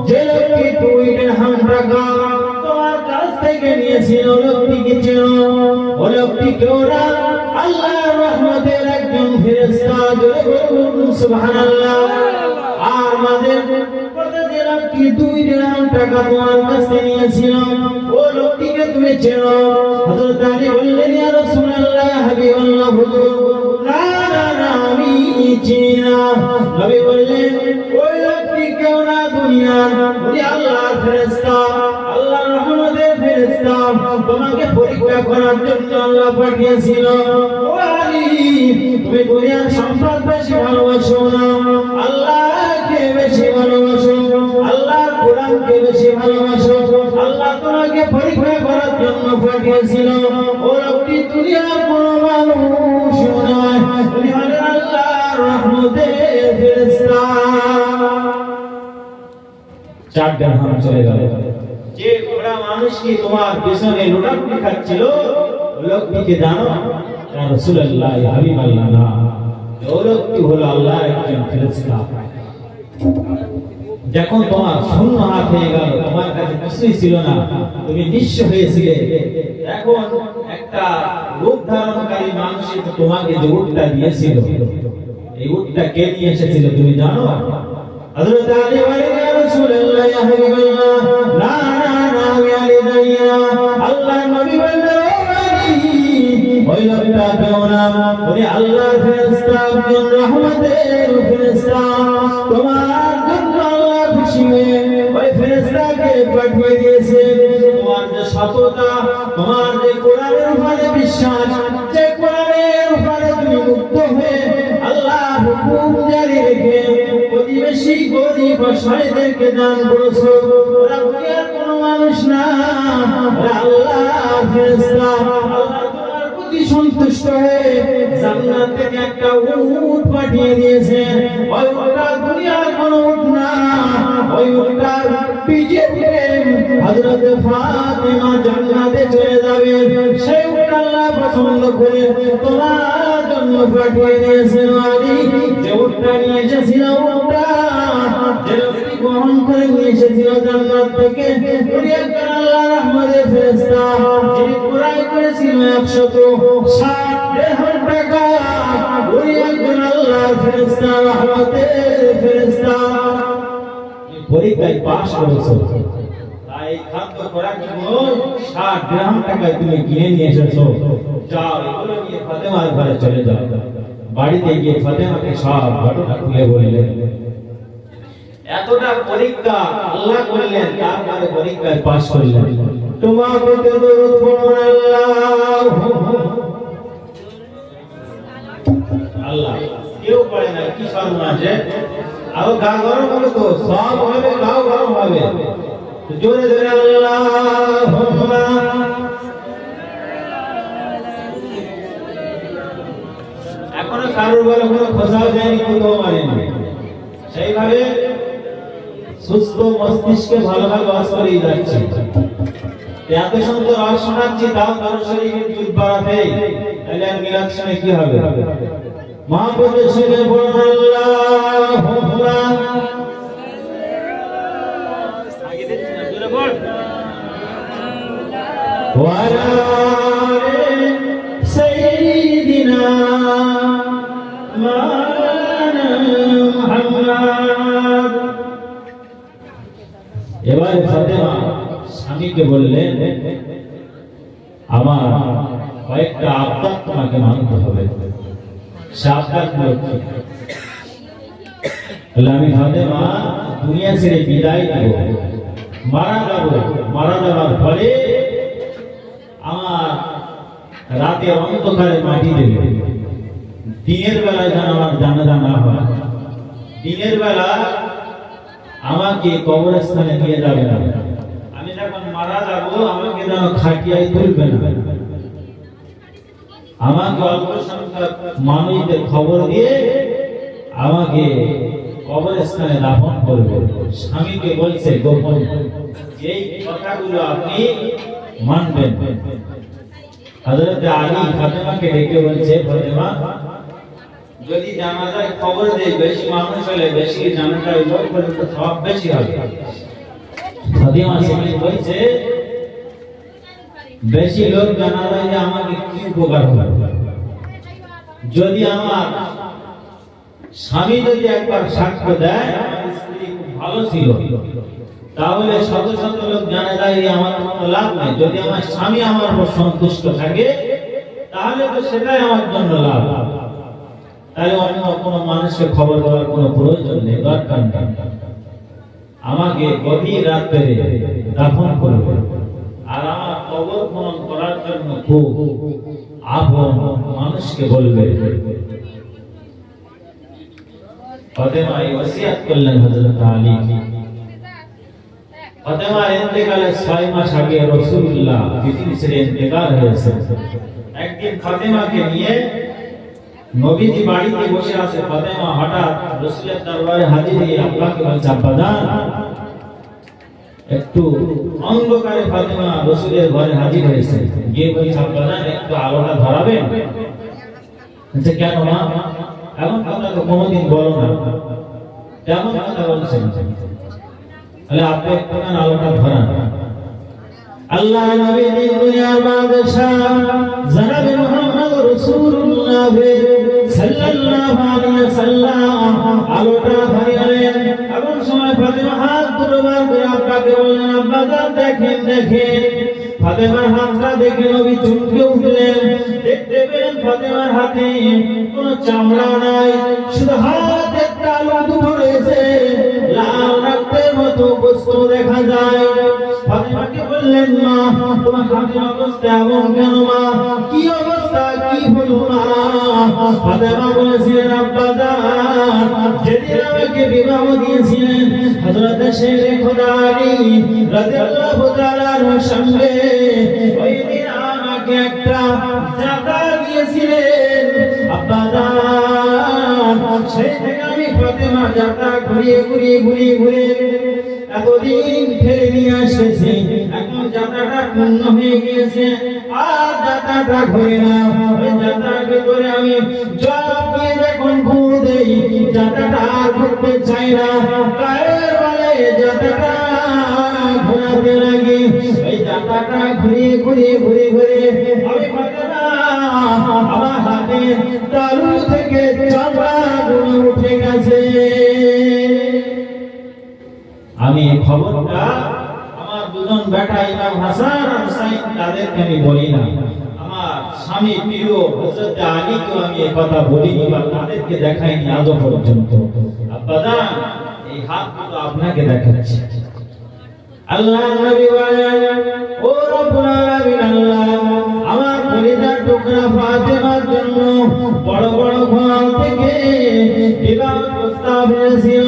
যে লোকটি 2 দিরহাম টাকা তোমার কাছ থেকে নিয়েছিল, লোকটিকে চেনো? ও লোকটি কেউ না, আল্লাহর রহমতের একজন ফেরেশতা। জোরে বলুন সুবহানাল্লাহ। আর মাঝে যে লোকটি 2 দিরহাম টাকা তোমার কাছ থেকে নিয়েছিল, ও লোকটিকে তুমি চেনো? হযরত আলী বললেন, ইয়া রাসূলুল্লাহ, হাবিবাল্লাহ, হুজুর না না না, আমি চিনি না। নবী বললেন, ওই লোকটি কেউ না, দুনিয়ার উনি আল্লাহর ফেরেশতা, আল্লাহর রহমতের ফেরেশতা। তোমাকে পরীক্ষা করার জন্য আল্লাহ পাঠিয়েছিল। ও আলী, তুমি দুনিয়ার সম্পদ বেশি ভালোবাসো না, আল্লাহকে বেশি ভালোবাসো, আল্লাহর কোরআনকে বেশি ভালোবাসো। আল্লাহ তোমাকে পরীক্ষা করার জন্য পাঠিয়েছিল। ও লোকটি দুনিয়ার কোনো মানুষ নয়, উনি হলেন আল্লাহর রহমতের ফেরেশতা। 4 দিরহাম চলে গেল। যে ঘোড়া মানুষকে তোমার পেছনে লুটাপুটি খাচ্ছিল, ওই লোকটিকে জানো? ইয়া রাসূলুল্লাহ, ইয়া হাবিবাল্লাহ, না, ওই লোকটি হলো আল্লাহর একজন ফেরেশতা। যখন তোমার শূন্য হাত হয়ে গেল, তোমার কাছে কিছুই ছিল না, তুমি নিঃস্ব হয়েছিলে, এখন একটা রূপ ধারণকারী মানুষ তোমাকে যে উটটা দিয়েছিল, এই উটটা কে নিয়ে এসেছিল তুমি জানো? হযরত আলী বলেন, ইয়া রাসূলুল্লাহ, ইয়া হাবিবাল্লাহ, না না না, আমি আলী জানি না। আল্লাহর নবী বললেন, ওই লোকটা কেউ না, উনি আল্লাহর ফেরেশতা, একজন রহমতের ফেরেশতা। তোমার জন্য আল্লাহ খুশি হয়ে ওই ফেরেশতাকে পাঠিয়ে দিয়েছে। তোমার যে সততা, তোমার যে কোরআনের উপরে বিশ্বাস, যে কোরআনের উপরে তুমি মুক্ত হয়ে আল্লাহর হুকুম জারি রেখে প্রতিবেশী গরিব অসহায়দেরকে দান করেছো, ওরা দুনিয়ার কোনো মানুষ না, ওরা আল্লাহর ফেরেশতা। আল্লাহ তোমার প্রতি সন্তুষ্ট হয়ে জান্নাত থেকে একটা উট পাঠিয়ে দিয়েছে। ওই উটটা দুনিয়ার কোনো উট না, ওই উটটার পিঠে হযরত ফাতেমা জান্নাতে চলে যাবে। সেই উটটা আল্লাহ পছন্দ করে তোমার জন্য পাঠিয়ে দিয়েছেন। আলী, যে উটটা নিয়ে এসেছিল, উটটা যে লোকটি গ্রহণ করে নিয়ে এসেছিল জান্নাত থেকে, উনি একজন আল্লাহর রহমতের ফেরেশতা, যিনি ক্রয় করেছিল 160 দিরহাম টাকা। উনি একজন আল্লাহর ফেরেশতা, রহমতের ফেরেশতা। পরীক্ষায় পাস করেছো, তাই খাদ্য করা কি 60 দিরহাম টাকায় তুমি কিনে নিয়ে এসেছো। যাও, এগুলো নিয়ে ফাতেমার ঘরে চলে যাও। বাড়িতে গিয়ে ফাতেমাকে সব ঘটনা খুলে বললেন। এতটা পরীক্ষা আল্লাহ করলেন, তারপরে পরীক্ষায় পাস করলেন। তোমাকে দরুদ পড়ুন, আল্লাহ। কেউ পড়ে না, কি শরম আছে? আর গা গরম হবে তো সব হবে, গাও গরম হবে। তো জোরে জোরে আল্লাহুম্মা। এখনো কারোর বলে কোনো খোঁজাও যায়নি, কোথাও মারেনি। সেইভাবে সুস্থ মস্তিষ্কে ভালোভাবে বাস করেই যাচ্ছে। এত সুন্দর আওয়াজ শোনাচ্ছি, তাও কারোর শরীরে চুল বাড়াতে, তাহলে আর মিলাদ শুনে কি হবে? মহাপ্রভু শুনে বলুন আল্লাহুম্মা ওয়া আলা সাইয়্যিদিনা মাওলানা মুহাম্মদ। এবারে ফাতেমা স্বামীকে বললেন, আমার কয়েকটা আবদার তোমাকে মানতে হবে। আমি ফাতেমা দুনিয়া ছেড়ে বিদায় দেব, মারা যাব। মারা যাওয়ার পরে আমার রাতে অন্ধকারে মাটি দেবে। দিনের বেলায় যেন আমার জানাজা না হয়। দিনের বেলা আমাকে কবরস্থানে নিয়ে যাবে না। আমি যখন মারা যাব আমাকে যেন খাটিয়ায় তুলবে না। আমাকে অল্প সংখ্যক মানুষদের খবর দিয়ে আমাকে কবরস্থানে দাফন করবে। স্বামীকে বলছে গোপন, এই কথাগুলো আপনি মানবেন। হযরত আলী ফাতেমাকে ডেকে বলছে, ফাতেমা যদি জানাজায় খবর দেয় বেশি মানুষ হলে বেশি জানাজায় লোক হলে তো সব বেশি হবে। ফাতেমা স্বামী বলছে, বেশি লোক জানাজায় যে আমাকে কি উপকার হবে? যদি আমার স্বামী যদি একবার সাক্ষ্য দেয় আমার স্ত্রী খুব ভালো ছিল, তাহলে শত শত লোক জানা যায় আমার কোনো লাভ নেই। যদি আমার স্বামী আমার উপর সন্তুষ্ট থাকে তাহলে তো সেটাই আমার জন্য লাভ। তাহলে অন্য কোনো মানুষকে খবর দেওয়ার কোনো প্রয়োজন নেই, দরকার নেই। আমাকে গভীর রাত্রে দাফন করবে আর আমার কবর খনন করার জন্য খুব আপন মানুষকে বলবে। ফাতেমা এই ওসিয়ত করলেন হযরত আলী। ফাতেমার ইন্তেকালের 6 মাস আগে রাসূলুল্লাহ পৃথিবী ছেড়ে ইন্তেকাল হয়েছে। একদিন ফাতেমাকে নিয়ে নবীজি বাড়িতে বসে আছে। ফাতেমা হঠাৎ রাসূলের দরবারে হাজির হয়ে আল্লাহকে বলছে, আব্বাজান। একটু অন্ধকারে ফাতেমা রাসূলের ঘরে হাজির হয়েছে। গিয়ে বলছে, আব্বাজান একটু আলোটা ধরাবেন? বলছে, কেন মা? এমন কথা তো কোনোদিন বলো না। কেমন কথা বলছেন? তাহলে আপনি একটু আলোটা ধরান। আল্লাহ নবী দুনিয়ার বাদশাহ জনাব মুহাম্মদ রাসূলুল্লাহ সাল্লাল্লাহু আলাইহি ওয়াসাল্লাম আলোটা ধরালেন। এমন সময় ফাতেমা হাত দুবার করে আব্বাকে বললেন, আব্বাজান দেখেন দেখেন। ফাতেমার হাতটা দেখে নবী চমকে উঠলেন। দেখতে পেলেন ফাতেমার হাতে কোনো চামড়া নাই, শুধু হাতে একটা আলো দুটো রয়েছে, লাল রক্তের মতো গোশত দেখা যায়। ফাতেমাকে বললেন, মা তোমার হাতের অবস্থা এমন কেন? মা কি অবস্থা, কি হলো মা? ফাতেমা বলেছিলেন, আব্বাজান যেদিন আমাকে বিবাহ দিয়েছিলেন হযরত শেরে খোদা আলী রাদিয়াল্লাহু তাআলার সঙ্গে, ওই দিন আমাকে একটা জাতা দিয়েছিলেন আব্বাজান। সেই থেকে আমি ফাতেমা জাতা ঘুরিয়ে ঘুরিয়ে ঘুরিয়ে ঘুরিয়ে এতদিন ফেলে নিয়ে আসতেছি। এখন জাতাটা পূর্ণ হয়ে গিয়েছে, আর জাতাটা ঘুরে না। ওই জাতার ভিতরে আমি জব দিয়ে যখন ঘুর দেই জাতাটা আর ঘুরতে চাই না। গায়ের বলে জাতাটা ঘোরাতে লাগি। ওই জাতাটা ঘুরিয়ে ঘুরিয়ে ঘুরিয়ে ঘুরিয়ে আমি ফাতেমা আমার হাতে তালু থেকে চামড়া গুলো উঠে গেছে। আমি এই খবরটা আমার দুজন বেটা ইমাম হাসান আর হুসাইন তাদেরকে আমি বলি না। আমার স্বামী প্রিয় হযরত আলীকে আমি এই কথা বলিনি বা তাদেরকে দেখাইনি আজও পর্যন্ত। আব্বাজান এই হাতগুলো আপনাকে দেখাচ্ছি। আল্লাহ নবী বলেন, ও রব্বুল আলামিন, আল্লাহ আমার কলিজার টুকরা ফাতেমার জন্য বড় বড় ঘর থেকে প্রস্তাব হয়েছিল,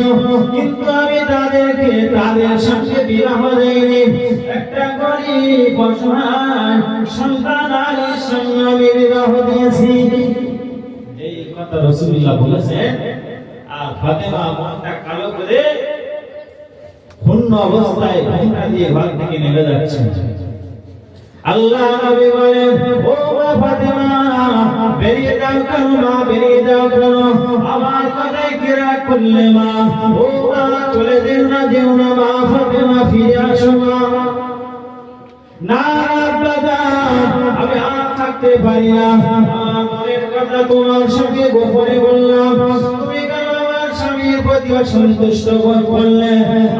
কিন্তু আমি তাদেরকে তাদের সঙ্গে বিবাহ দেইনি। একটা গরিব অসহায় সন্তান আলীর সঙ্গে আমি বিবাহ দিয়েছি। এই কথা রাসূলুল্লাহ বলেছেন। আর ফাতেমা মনটা কালো করে ক্ষুণ্ণ অবস্থায় ঘোমটা দিয়ে ঘর থেকে নেমে যাচ্ছেন। আল্লাহ নবী বলেন, ও মা ফাতেমা, বেরিয়ে যাও কেন মা, বেরিয়ে যাও কেন? আমার কথায় কি রাগ করলে মা? ও মা, চলে যেও না, যেও না মা ফাতেমা, ফিরে আসো মা। না বাবা, আমি আর থাকতে পারি না। আমার মনের কথা তোমার সঙ্গে গোপনে বললাম। তুমি কেন আমার স্বামীর প্রতি অসন্তুষ্ট বোধ করলে?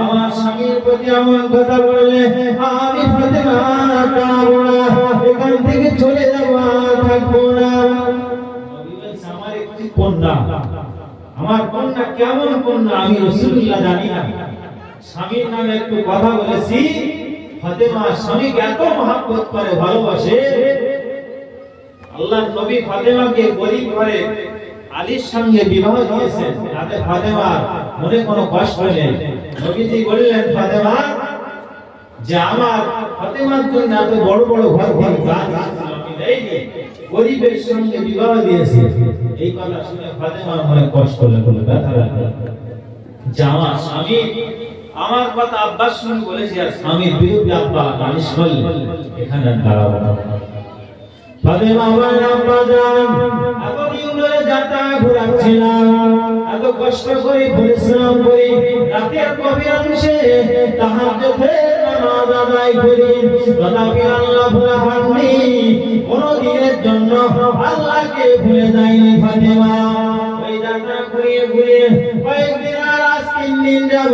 আমার স্বামীর প্রতি এমন কথা বললে? আমি ফাতেমা কাঁদবো না, এখান থেকে চলে যাবো, আর থাকবো না। নবী বলছে, আমার একটি কন্যা, আমার কন্যা কেমন কন্যা আমি রাসূলুল্লাহ জানি না। স্বামীর নামে একটু কথা বলেছি। ফাতেমা স্বামীকে এত মহব্বত করে, ভালোবাসে। আল্লাহর নবী ফাতেমাকে গরিব ঘরে আলীর সঙ্গে বিবাহ দিয়েছেন, তাতে ফাতেমার মনে কোনো কষ্ট নেই। নবীজি বললেন, ফাতেমা, যে আমার ফাতেমার জন্য এত বড় বড় ঘর ঘর গাছ আমি দেইনি, গরিবের সঙ্গে বিবাহ দিয়েছি। এই কথা শুনে ফাতেমার মনে কষ্ট লাগলো, ব্যথা লাগলো, যে আমার স্বামী আমার কথা আব্বাস শুনে বলেছি, আর স্বামীর বিরুদ্ধে আব্বা নালিশ করলেন, এখানে দাঁড়াবো না। ফাতেমা বলেন, আব্বা জান, এতদিন ধরে যাতায়াত ঘোরাচ্ছিলাম, এত কষ্ট করে পরিশ্রম করি, রাতের গভীর অংশে তাহাজ্জুদের নামাজ আদায় করি, তথাপি আল্লাহ ভোলা হননি, কোনদিনের জন্য আল্লাহকে ভুলে যাইনি ফাতেমা। ওই যাত্রা ঘুরিয়ে ঘুরিয়ে কয়েকদিন আর আজ 3 দিন যাব,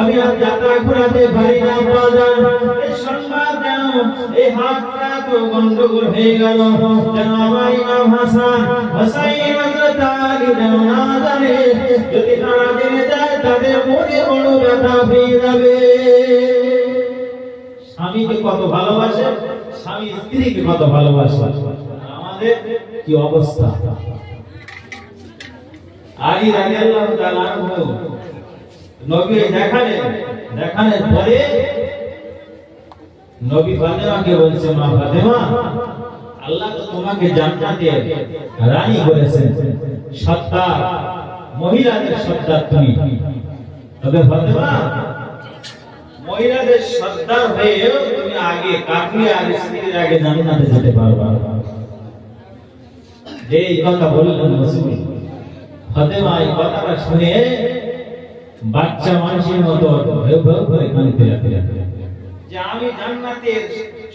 আমি আর যাত্রা ঘোরাতে পারি না বাজান। এই সংবাদ যেন এই হাতটা তো গন্ডগোল হয়ে গেল, যেন আমার ইমাম হাসান হুসাইন হযরত আলী যেন না জানে, যদি তারা জেনে যায় তাদের মনে বড় ব্যথা পেয়ে যাবে। স্বামীকে কত ভালোবাসে, স্বামী স্ত্রীকে কত ভালোবাসে, আমাদের কি অবস্থা। আলী রাদিয়াল্লাহু তাআলা আনহু নবী দেখানোর পরে নবী ফাতেমাকে বলছে, মা ফাতেমা, আল্লাহ তো তোমাকে জান্নাতে রানী করেছেন, সত্তার মহিলাদের সত্তার তুমি। তবে ফাতেমা, মহিলাদের সত্তার হয়েও তুমি আগে কাফির আর স্ত্রীর আগে জান্নাতে যেতে পারবা। এই কথা বললেন রাসূল। ফাতেমা এই কথাটা শুনে বাচ্চা মানুষের মতো ভেউ ভেউ করে কাঁদতে লাগলেন, যে আমি জান্নাতের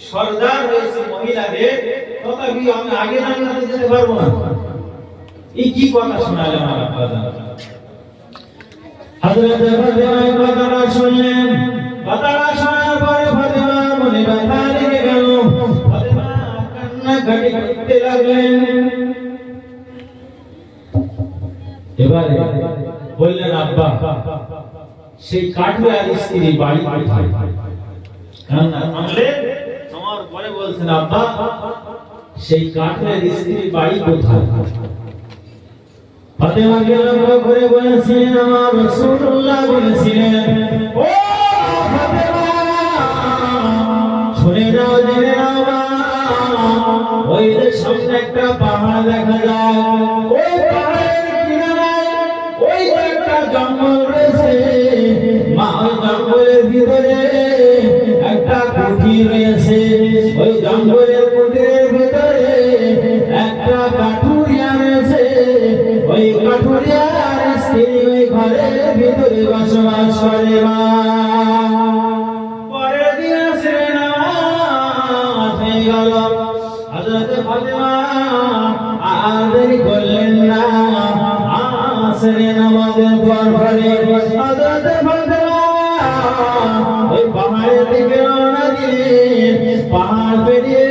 সরদার হয়েছি মহিলাদের, তথাপি আমি আগে জান্নাতে যেতে পারবো না। এই কি কথা শোনালেন আমার আব্বাজান। হযরত ফাতেমা এই কথাটা শুনলেন, কথাটা শোনার পরে ফাতেমার মনে ব্যথা লেগে গেল। ফাতেমা কান্নাকাটি করতে লাগলেন। এবারে বললেন, আব্বা, সেই কাঠুয়ার স্ত্রী বাড়ি কোথায়? কান্না থামলে আমার পরে বলছেন, আব্বা, সেই কাঠুয়ার স্ত্রী বাড়ি কোথায়? ফাতেমা লক্ষ্য করে বলেছিলেন, আমার রাসূলুল্লাহ বলেছিলেন, ও ফাতেমা, শুনে যাও, জেনে নাও মা, ওই যে সামনে একটা পাহাড় দেখা যায়, ওই পাহাড়ের কিনারায় ওই একটা জঙ্গল রয়েছে মা, ওই জঙ্গলের ভিতরে একটা কুঠি রয়েছে, ওই জঙ্গলের কুঠির ভিতরে একটা কাঠুরিয়া রয়েছে, ওই কাঠুরিয়ার স্ত্রী ওই ঘরের ভিতরে বসবাস করে মা। পরের দিন আসরে নামাজ হয়ে গেল। হযরত ফাতেমা আর দেরি করলেন না, আসরে নামাজের পর পরে হযরত ফাতেমা ওই পাহাড়ের দিকে রওনা দিলেন। পাহাড় পেরিয়ে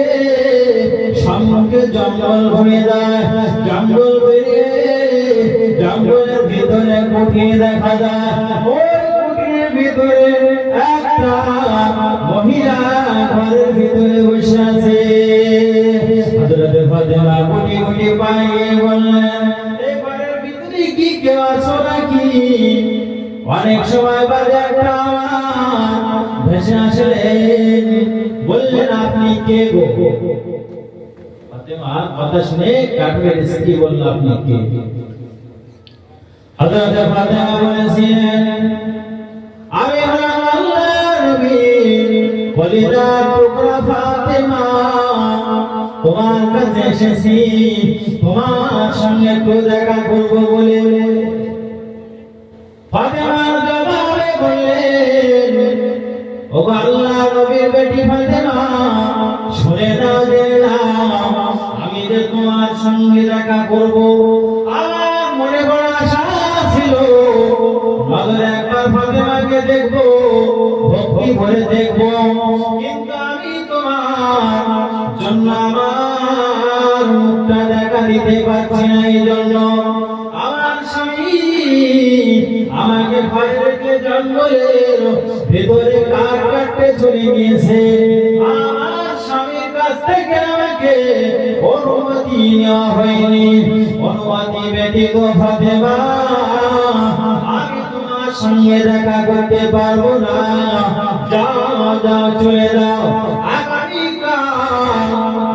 সম্মুখে জঙ্গল হয়ে যায়, জঙ্গল পেরিয়ে জঙ্গলের ভিতরে কুঠি দেখা যায়। ওই কুঠির ভিতরে একটা মহিলা ঘরের ভিতরে বসে আছে। হযরত ফাতেমা গুটি গুটি পায়ে বললেন, এই ঘরের ভিতরে কি কেউ আছো নাকি? অনেক সময় বাদে একটা ভেসে আসলেন, বললেন আপনি কে গো? ফাতেমার কথা শুনে কাঠুরের স্ত্রী বলল আপনি কে? হযরত ফাতেমা বলেছিলেন আমি হলাম আল্লাহর নবী কলিজার টুকরা ফাতেমা, তোমার কাছে এসেছি তোমার সঙ্গে একটু দেখা করব বলে। ফাতেমার জবাবে বললেন ও আল্লাহর নবীর বেটি ফাতেমা, শুনে নাও জেনে নাও আমি যে তোমার সঙ্গে দেখা করব, আমার মনে বড় আশা ছিল নজরে একবার ফাতেমাকে দেখবো, ভক্তি ভরে দেখবো, কিন্তু আমি তোমার জন্য আমার মুখটা দেখা দিতে পারছি না। এই জন্য আমার স্বামী আমাকে ভয় রেখে জঙ্গলের ভেতরে কাঠ কাটতে চলে গিয়েছে। আমার স্বামীর কাছ থেকে আমাকে অনুমতি নেওয়া হয়নি, অনুমতি ব্যতীত ফাতেমা আমি তোমার সঙ্গে দেখা করতে পারবো না। যাও যাও চলে যাও, আগামীকাল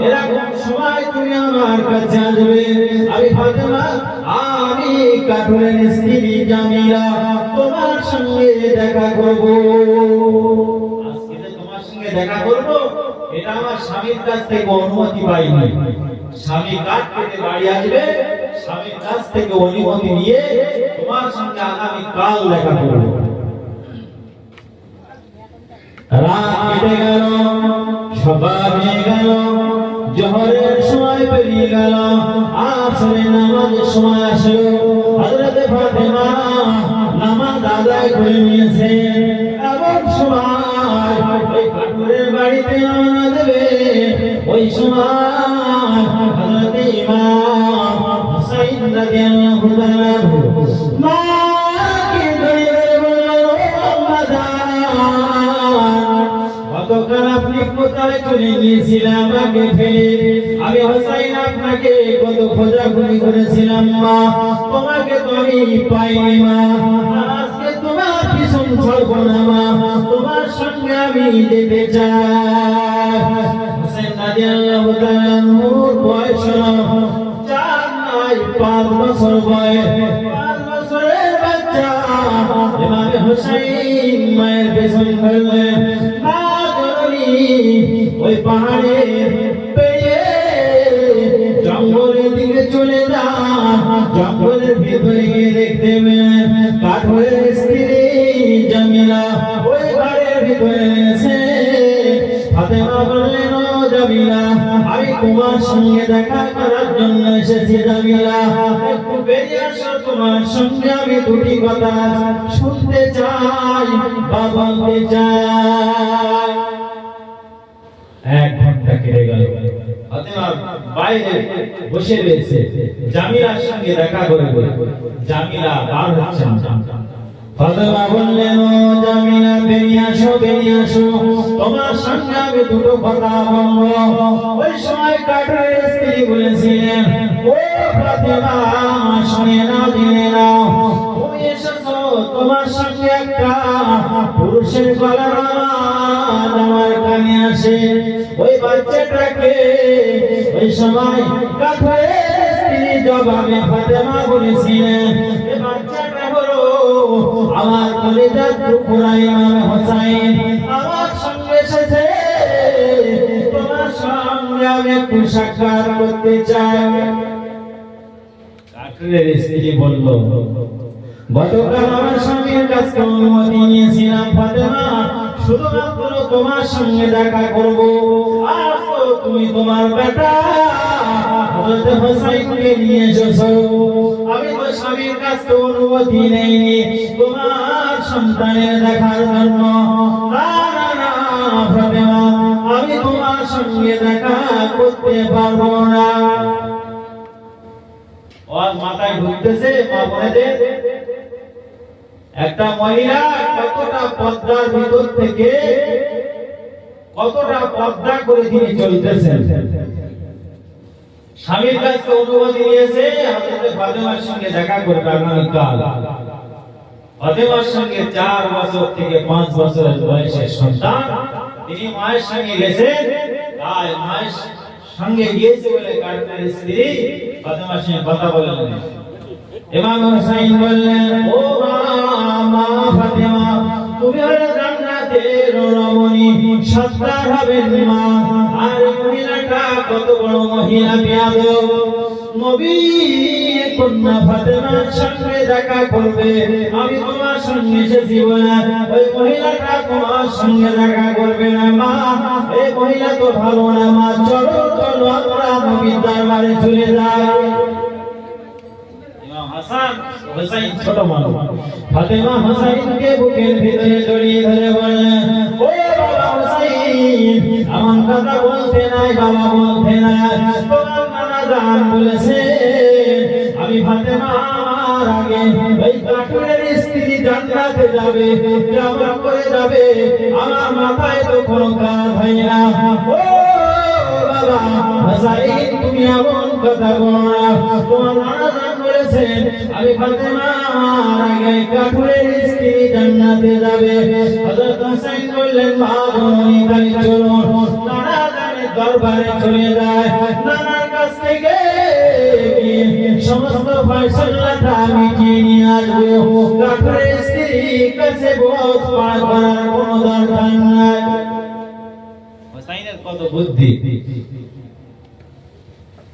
এরকম সময় তুমি আমার কাছে আসবে। আমি ফাতেমা আমি কাঠুরের স্ত্রী জামিলা তোমার সঙ্গে দেখা করব। আজকে যে তোমার সঙ্গে দেখা করব এটা আমার স্বামীর কাছ থেকে অনুমতি পাইনি। স্বামী কাঠ কেটে বাড়ি আসবে, স্বামীর কাছ থেকে অনুমতি নিয়ে তোমার সঙ্গে আগামীকাল দেখা করব। রাত কেটে গেল, সকাল হয়ে গেল, জোহরের সময় পেরিয়ে গেল, আসরের নামাজের সময় আসলো। হযরত ফাতেমা নামাজ আদায় করে নিয়েছে। এমন সময় ওই কাঠুরের বাড়িতে রওনা দেবে, ওই সময় হযরত ইমাম হুসাইন রাদিয়াল্লাহু তাআলা মাকে ধরে বললেন ও বাজার, গতকাল আপনি কোথায় চলে গিয়েছিলেন আমাকে ফেলে? আমি হুসাইন আপনাকে কত খোঁজাখুঁজি করেছিলাম মা, তোমাকে তো আমি পাইনি মা। আজকে তোমার পিছন ছাড়বো না মা, তোমার সঙ্গে আমি যেতে চাই। হুসাইন রাদিয়াল্লাহু তাআলা বয়স 4 নয় 5 বছর বয়স, 5 বছরের বাচ্চা ইমাম হুসাইন মায়ের পেছন ধরলেন। ওই পাহাড়ে পেয়ে জঙ্গলের দিকে চলে যা, জঙ্গলের ভিতরে গিয়ে দেখতে পেলেন কাঠুরের স্ত্রী জামিলা ওই ঘরের ভিতরে এসে। ফাতেমা বললেন ও জামিলা, আমি তোমার সঙ্গে দেখা করার জন্য এসেছি জামিলা, একটু বেরিয়ে আসো, তোমার সঙ্গে আমি দুটি কথা শুনতে চাই বা বলতে চাই। 1 ঘন্টা কেটে গেল, ফাতেমা বাইরে বসে রয়েছে জামিলার সঙ্গে দেখা করে। জামিলা বার হচ্ছেন। ফাতেমা বললেন ও জামিলা বেরিয়ে আসো, বেরিয়ে আসো, তোমার সঙ্গে আমি দুটো কথা বলবো। ওই সময় কাঠুরের স্ত্রী বলেছিলেন ও ফাতেমা শুনে নাও জেনে নাও, তুমি এসেছো তোমার সঙ্গে একটা পুরুষের গলার আওয়াজ আমার কানে আসে। ওই বাচ্চাটাকে ওই সময় কাঠুরের স্ত্রী জবাবে ফাতেমা বলেছিলেন এই বাচ্চাটা হলো আমার কলিজার টুকরা ইমাম হুসাইন, আমার সঙ্গে এসেছে, তোমার সঙ্গে আমি একটু সাক্ষাৎ করতে চাই। কাঠুরের স্ত্রী বলল গতকাল আমার স্বামীর কাছে অনুমতি নিয়েছিলাম ফাতেমা, শুধুমাত্র তোমার সঙ্গে দেখা করব। আজ তো তুমি তোমার বেটা হযরত হুসাইনকে নিয়ে এসেছো, আমি তো স্বামীর কাছে অনুমতি নেইনি তোমার সন্তানের দেখার জন্য। না না না ফাতেমা, আমি তোমার সঙ্গে দেখা করতে পারবো না। ওর মাথায় ঢুকতেছে মা বোনেদের, একটা মহিলা কতটা পর্দার ভিতর থেকে কতটা পর্দা করে তিনি চলতেছেন। স্বামীর কাছে অনুমতি নিয়েছে হযরত ফাতেমার সঙ্গে দেখা করবে আগামীকাল। ফাতেমার সঙ্গে 4 বছর থেকে 5 বছরের বয়সের সন্তান, তিনি মায়ের সঙ্গে গেছেন। তাই মায়ের সঙ্গে গিয়েছে বলে কাঠুরের স্ত্রী ফাতেমার সঙ্গে কথা বললেন। ইমাম হুসাইন বললেন, ও মা ফাতেমা, তুমি হলে জান্নাতের রমণী, সত্তার হবেন মা। আর মহিলাটা কত বড় মহিলা, বিয়াদব। নবীর কন্যা ফাতেমার সঙ্গে দেখা করবে, আমি তোমার সঙ্গে এসেছি বলে ওই মহিলাটা তোমার সঙ্গে দেখা করবে না মা। এই মহিলা তো ভালো না মা, চলো চলো আমরা নবীর দরবারে চলে যাই। হাসান হুসাইন ছোট মানুষ, ফাতেমা হুসাইনকে বুকের ভিতরে জড়িয়ে ধরে বললেন, ও বাবা হুসাইন, আমার কথা বলতে নাই বাবা, বলতে নাই। তোমার নানা জান বলেছে আমি ফাতেমা আমার আগে ওই কাঠুরের স্ত্রী জান্নাতে যাবে, জামা করে যাবে। আমার মাথায় তো কোনো কাজ হয় না। ও বাবা হুসাইন, তুমি এমন কথা বলো না। তোমার নানা জান বলেছেন আমি ফাতেমা আমার আগে কাঠুরের স্ত্রী জান্নাতে যাবে। হযরত হুসাইন বললেন, মা জননী তাই চলো। নানা জানের দরবারে চলে যায়। নানার কাছ থেকে সমস্ত ফয়সালাটা মিটিয়ে নিয়ে আসবো। কাঠুরের স্ত্রীর কাছে বোঝ পার করার কোনো দরকার নাই। হুসাইনের কত বুদ্ধি।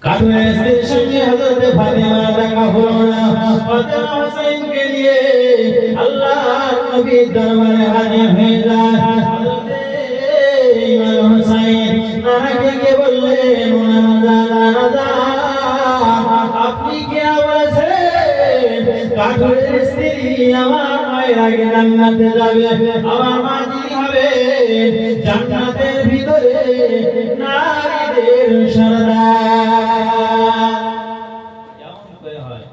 কাঠুরের স্ত্রীর সঙ্গে হযরত ফাতেমা দেখা হলো না। ফাতেমা হুসাইনকে নিয়ে আল্লাহর নবীর দরবারে হাজির হয়ে যায়। হযরত ইমাম হুসাইন নানাকে গিয়ে বললেন, নানা জান, আপনি কি বলেছেন কাঠুরের স্ত্রী আমার মায়ের আগে জান্নাতে যাবে, আমার মা যিনি হবে জান্নাতের ভিতরে নারীদের সরদার। কেমন করে হয়?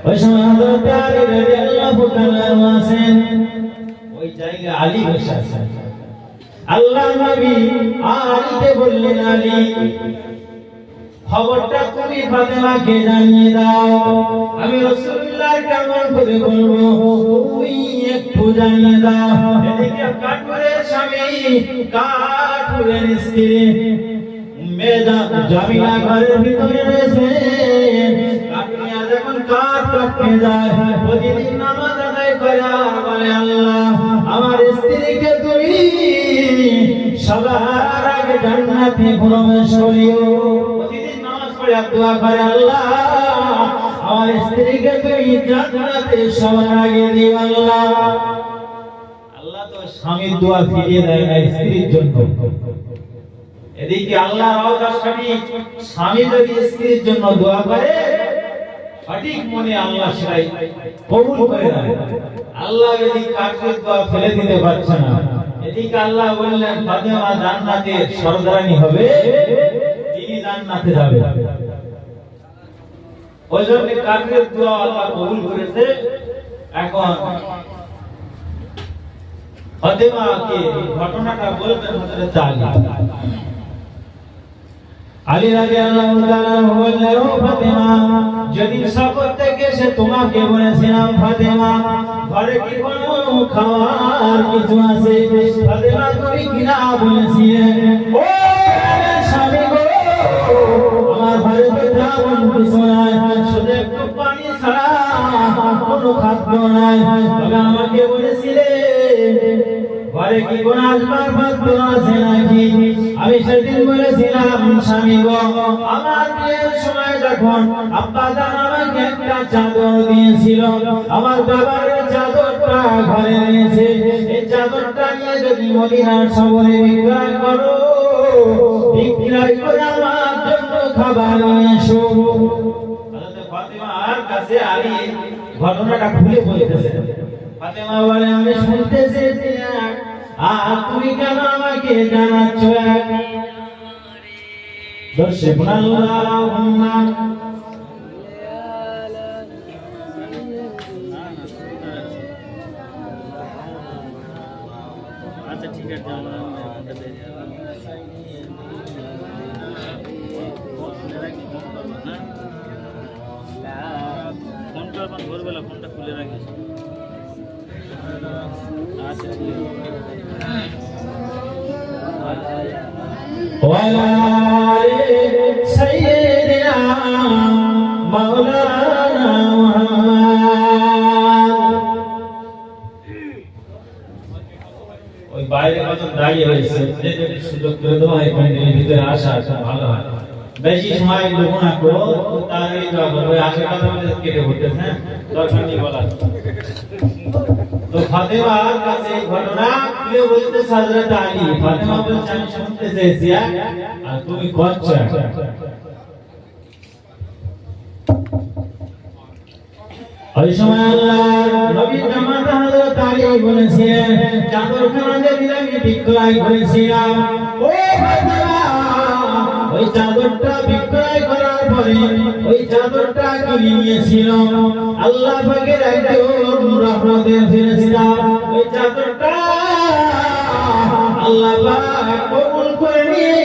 ওই সময় হযরত আলী রাদিয়াল্লাহু তাআলা আছেন, ওই জায়গায় আলী বসে আছেন। আল্লাহ নবী আলীকে বললেন, আলী খবরটা তুমি ফাতেমাকে জানিয়ে দাও। আমি রাসূলুল্লাহ কেমন করে বলবো, তুমি একটু জানিয়ে দাও। এদিকে কাঠুরের স্বামী কাঠুরের স্ত্রী মেজা জামিলা ঘরের ভিতরে রয়েছে। কাঠুরিয়া যখন কাঠ কাটতে যায়, প্রতিদিন নামাজ আদায় করে আর বলে, আল্লাহ আমার স্ত্রীকে তুমি সবার আগে জান্নাতে প্রবেশ করিও। প্রতিদিন নামাজ পড়ে দোয়া করে, আল্লাহ আমার স্ত্রীকে তুমি জান্নাতে সবার আগে দিও। আল্লাহ আল্লাহ তো স্বামীর দোয়া ফিরিয়ে দেয় না স্ত্রীর জন্য। এদিকে আল্লাহ সঠিক, স্বামী যদি স্ত্রীর জন্য দোয়া করে সঠিক মনে আল্লাহ সেটাই কবুল করে নেয়। আল্লাহ এদিকে কাঠের দোয়া ফেলে দিতে পারছে না। এদিকে আল্লাহ বললেন ফাতেমা জান্নাতের সরদারানি হবে, তিনি জান্নাতে যাবে। ওই জন্য কাঠের দোয়া আল্লাহ কবুল করেছে। এখন ফাতেমাকে ঘটনাটা বলবেন হযরত আলী রাদিয়াল্লাহু তাআলা বললেন, ও ফাতেমা, যদি সফর থেকে এসে তোমাকে বলেছিলাম ফাতেমা ঘরে কি কোনো খাওয়ার কিছু আছে, ফাতেমা তুমি কি না বলেছিলে? ও স্বামী গো, আমার ঘরে তো তেমন কিছু নাই, শুধু একটু পানি ছাড়া কোনো খাদ্য নাই। তবে আমাকে বলেছিলে ঘরে কি কোনো আসবার পাত্র আছে নাকি? আমি সেদিন বলেছিলাম, স্বামী গো, আমার বিয়ের সময় যখন আব্বা জান আমাকে একটা চাদর দিয়েছিল, আমার বাবার চাদরটা ঘরে এনেছে, এই চাদরটা নিয়ে যদি মদিনার শহরে বিক্রয় করো, বিক্রয় করে আমার জন্য খাবার নিয়ে এসো। হযরত ফাতেমার কাছে আলী ঘটনাটা খুলে বলতেছে। ফাতেমা বলে, আমি শুনতে চেয়েছি আর তুমি কেন আমাকে জানাচ্ছ? দর্শক আল্লাহুম্মা আচ্ছা ঠিক আছে, ফোন করবো ভোরবেলা ফোনটা খুলে রাখিস। আচ্ছা ঠিক আছে। ওয়ালা সাইয়্যিদিনা মাওলানা মুহাম্মদ। ওই বাইরে কজন দাঁড়িয়ে রয়েছে, যে সুযোগ করে দেওয়া এখানে ভিতরে আসা ভালো হয়। বেশি সময় লোক না করো, তাড়াতাড়ি যাওয়া করো। ওই আগে কথা বলে কেটে উঠতেছে, হ্যাঁ দরকার নেই বলার। তো ফাতেমার কাছে ঘটনা খুলে বলতে হযরত আলী, ফাতেমা বলছে আমি শুনতে চেয়েছি আর তুমি করছো। ওই সময় আল্লাহর নবী জামাতা হযরত আলী বলেছিলেন, চাদরখানা যেদিন আমি বিক্রয় করেছিলাম, ও ফাতেমা ওই চাদরটা বিক্রয় করার পরে ওই চাদরটা কিনে নিয়েছিল আল্লাহ পাকের একজন রহমতের ফেরেশতা। ওই চাদরটা আল্লাহ পাক কবুল করে নিয়ে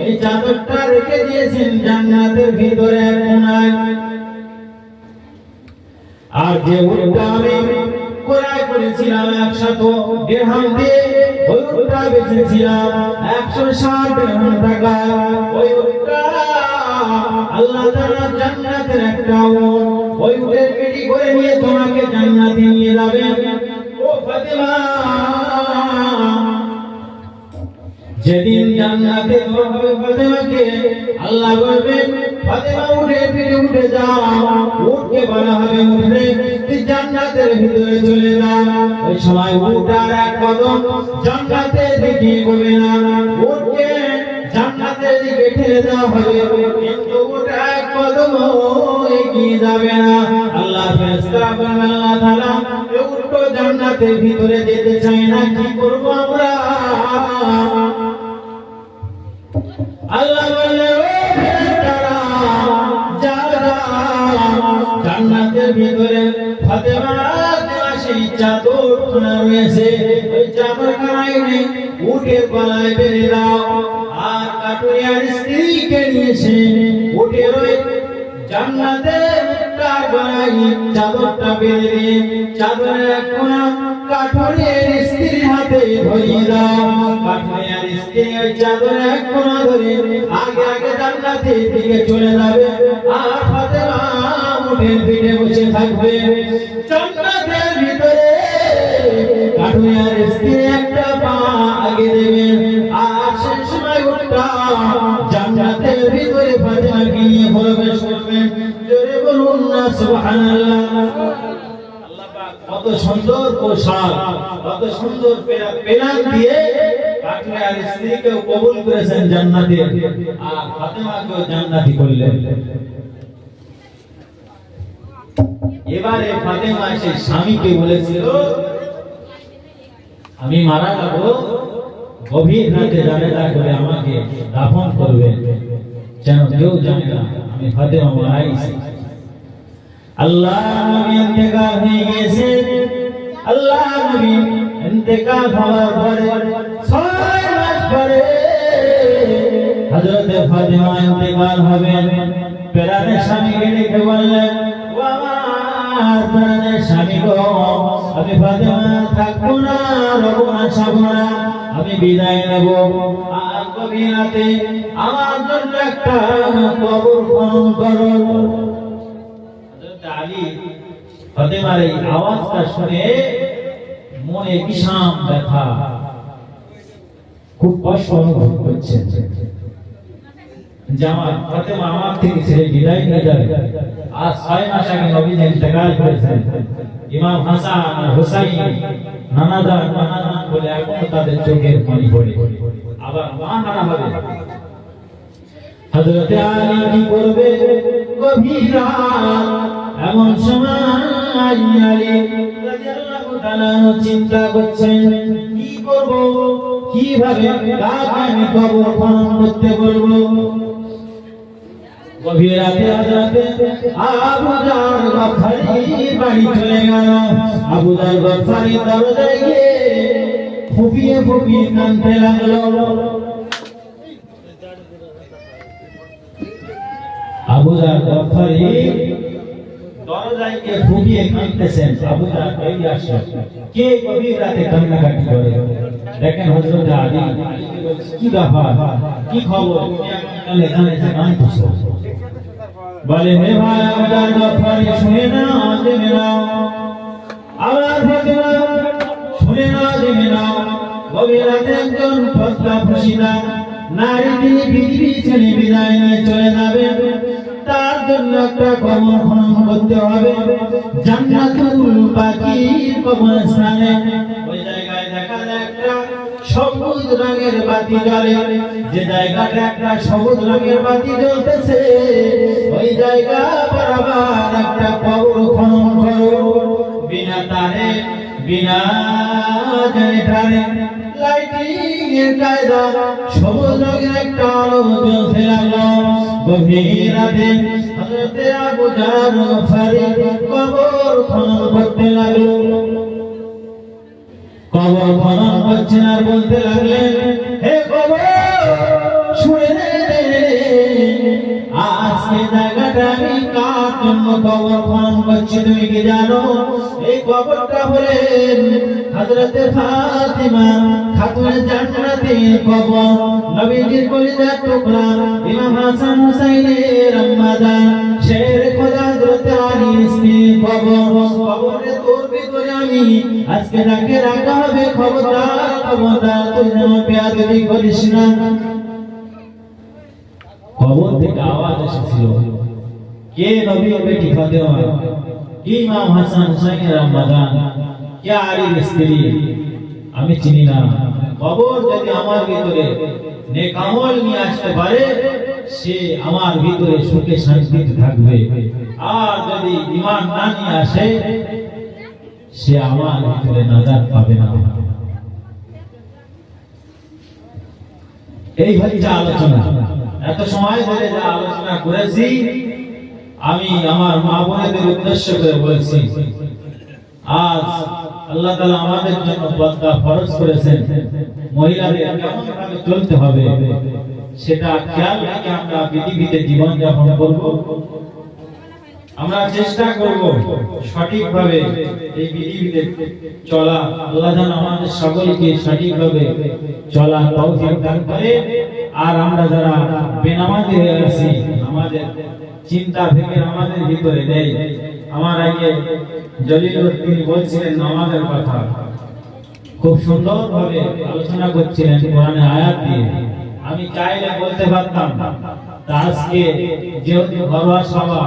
ওই চাদরটা রেখে দিয়েছেন জান্নাতের ভিতরে এক কোণায়। আর যে উটটা আমি ক্রয় করেছিলাম 100 দিরহাম দিয়ে, ওই উটটা বেচেছিলাম 160 দিরহাম টাকা। ওই উটটা আল্লাহ তাআলা জান্নাতের একটা উট, ওই উটের পিঠে করে নিয়ে তোমাকে জান্নাতে নিয়ে যাবেন। ও ফাতেমা যেদিন জান্নাতে দেওয়া হবে ফাতেমাকে, আল্লাহ বলবেন ফাতেমা উঠে পিঠে উঠে যাও। উঠকে বলা হবে উঠে তুই জান্নাতের ভিতরে চলে যা। ওই সময় উট আর এক কদম জান্নাতের দিকে এগোবে না, উঠকে জান্নাতের দিকে ঠেলে দেওয়া হবে, কিন্তু উট এক কদম এগিয়ে যাবে না। আল্লাহ ফেরেশতারা বলবেন আল্লাহ তাআলা এই উটটা জান্নাতের ভিতরে যেতে চায় না, কি করব আমরা? আল্লাহ বললেন ও ফেরেশতারা যাও জান্নাতের ভিতরে ফাতেমা সেই চাদরখানা রয়েছে, ওই চাদরখানায় উটের গলায় বেঁধে দাও। আর কাটুরিয়ার স্ত্রীকে নিয়েছে উটের ওই জান্নাতের গলায় চাদরটা বেঁধে দিয়ে চাদরের এক কোণা কাঠুরিয়ার স্ত্রীর হাতে ধরিয়ে দাও। কাঠুরিয়ার স্ত্রী ওই চাদরের এক কোণা ধরে আগে আগে জান্নাতের দিকে চলে যাবে, আর ফাতেমা উটের পিঠে বসে থাকবে। জান্নাতের ভিতরে কাঠুরিয়ার স্ত্রী একটা পা আগে দেবে, আর সেই সময় উটটা জান্নাতের ভিতরে ফাতেমাকে নিয়ে প্রবেশ করবে। জোরে বলুন না সুবহানাল্লাহ। কত সুন্দর পোশাক, কত সুন্দর পেরাক দিয়ে কাঠুরিয়ার স্ত্রীকে কবুল করেছেন জান্নাতে, আর ফাতেমাকেও জান্নাতি করলেন। এবারে ফাতেমা সেই স্বামীকে বলেছিল আমি মারা যাব, গভীর রাতে জানাজা করে আমাকে দাফন করবেন, যেন কেউ জানে না আমি ফাতেমা মারা গেছি। আল্লাহ নবী ইন্তেকাল হয়ে গেছে। আল্লাহ নবী ইন্তেকাল হওয়ার পরে 6 মাস পরে হযরত ফাতেমা ইন্তেকাল হবেন। প্রাণের স্বামীকে ডেকে বললেন ও আমার প্রাণের স্বামী গো, আমি ফাতেমা থাকবো না, রব না, ছাড়বো না, আমি বিদায় নেব। আর গভীর রাতে আমার জন্য একটা কবর খনন করো। আলী ফাতেমার এই আওয়াজটা শুনে মনে বিষম ব্যথা, খুব কষ্ট অনুভব করছেন যে আমার ফাতেমা আমার থেকে ছেড়ে বিদায় নিয়ে যাবে। আর 6 মাস আগে নবীজি ইন্তেকাল করেছেন। ইমাম হাসান আর হুসাইন নানাজান নানাজান বলে এখনো তাদের চোখের পানি পড়ে, আবার মা হারা হবে। হযরত আলী কি করবে? গভীর রাত, এমন সময় আলী রাদিয়াল্লাহু তাআলা চিন্তা করছেন কি করব, কিভাবে কাকে আমি কবর খনন করতে বলবো। গভীর রাতে হযরত আবু যার গফারি বাড়ি চলে গেল। আবু যার গফারি দরজায় গিয়ে ফুপিয়ে ফুপিয়ে কাঁদতে লাগলো। আবু যার গফারি দরজায় কে ফুঁপিয়ে কাঁদতেছেন, আবু জাহল বেরিয়ে আসলেন। কে গভীর রাতে কান্নাকাটি করে? দেখেন হযরত আলী কি ব্যাপার, কি খবর? এখানে কাঁদতেছে। বলে হে ভাই আবু জাহল গফারি, শুনে না জেনে নাও, আমার ফাতিমা শুনে না জেনে নাও, গভীর রাতে একজন পদ্মা ফুসিনা নারী তিনি পৃথিবী ছেড়ে বিদায় নিয়ে চলে যাবেন। তার জন্য একটা কবর খনন করতে হবে জান্নাতুল বাকির কবরস্থানে। ওই জায়গায় দেখা যায় একটা সবুজ রঙের বাতি জ্বলে। যে জায়গাটা একটা সবুজ রঙের বাতি জ্বলতেছে, ওই জায়গা বরাবর একটা কবর খনন করো। বিনা তারে, বিনা জেনারেটরে, লাইটিং এর কায়দা সবুজ রঙের একটা আলো জ্বলতে লাগলো। গভীর রাতে হযরত আবু জাহল গফারি কবর খনন করতে লাগলো। কবর খনন করছেন আর বলতে লাগলেন, হে কবর শুনে নে, আজকে জায়গাটা আমি কার জন্য কবর খনন করছি তুমি কি জানো? এই কবরটা হলেন হযরতে ফাতিমা খাতুন জান্নাতের কবর। নবীজির কলিজার টুকরা ইমাম হাসান হুসাইনের আম্মা জান শের খোদা হযরতে আলীর স্ত্রীর কবর। কবরে তোর ভিতরে আমি আজকে যাকে রাখা হবে, খবরদার তুই যেন বেয়াদবি করিস না। কবর থেকে আওয়াজ এসেছিল, কে নবীর বেটি ফাতেমা, কে ইমাম হাসান হুসাইনের আম্মা জান, কে আলীর স্ত্রী? আমি চিনি না। কবর যদি আমার ভিতরে নেক আমল নিয়ে আসতে পারে, সে আমার ভিতরে সুখে শান্তিতে থাকবে। আর যদি ঈমান না নিয়ে আসে, সে আমার ভিতরে নাজাত পাবে না। এই হচ্ছে আলোচনা। এত সময় ধরে যা আলোচনা করেছি, আমি আমার মা বোনেদের উদ্দেশ্য করে বলেছি, আজ আল্লাহ তাআলা আমাদের জন্য পর্দা ফরজ করেছেন। মহিলাদের কেমন ভাবে চলতে হবে সেটা খেয়াল রেখে আমরা পৃথিবীতে জীবন যাপন করব। আমরা চেষ্টা করব সঠিকভাবে এই পৃথিবীতে চলা। আল্লাহ যেন আমাদের সকলকে সঠিকভাবে চলা তৌফিক দান করে। আর আমরা যারা বেনামাজি হয়ে আছি, আমাদের চিন্তা ফিকির আমাদের ভিতরে নেই। আমার আগে জলিলুর তিনি বলছিলেন নামাজের কথা, খুব সুন্দরভাবে আলোচনা করছিলেন কোরআনের আয়াত দিয়ে। আমি চাইলে বলতে পারতাম, আজকে যেহেতু ঘরোয়া সভা,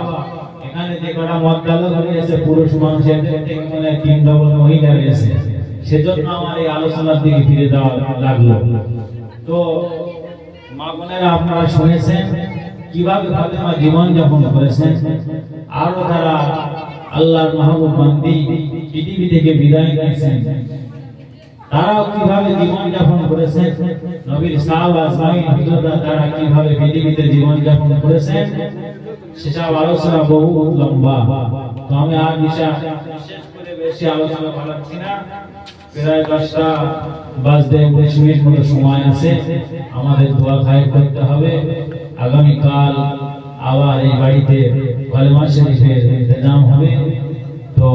এখানে যে কটা মতদালো রয়েছে পুরুষ মানুষের থেকে মনে হয় 3 ডবল মহিলা রয়েছে, সেজন্য আমার এই আলোচনার দিকে ফিরে যাওয়া লাগলো। তো মা বোনেরা, আপনারা শুনেছেন কিভাবে ফাতেমা জীবন যাপন করেছেন। আরো যারা আল্লাহর মাহবুব বান্দি পৃথিবী থেকে বিদায় নিয়েছেন, তারাও কিভাবে জীবন যাপন করেছেন। নবীর সাহাবা সাহাবীরা তারা কিভাবে পৃথিবীতে জীবন যাপন করেছেন, সেসব আলোচনা বহু লম্বা। তো আমি আর বিশেষ করে বেশি আলোচনা বাড়াচ্ছি না। প্রায় 10টা বাজতে 19 মিনিট মতো সময় আছে। আমাদের দোয়া খায় করতে হবে। আগামীকাল আবার এই বাড়িতে কালেমা শরীফের ইন্তজাম হবে। তো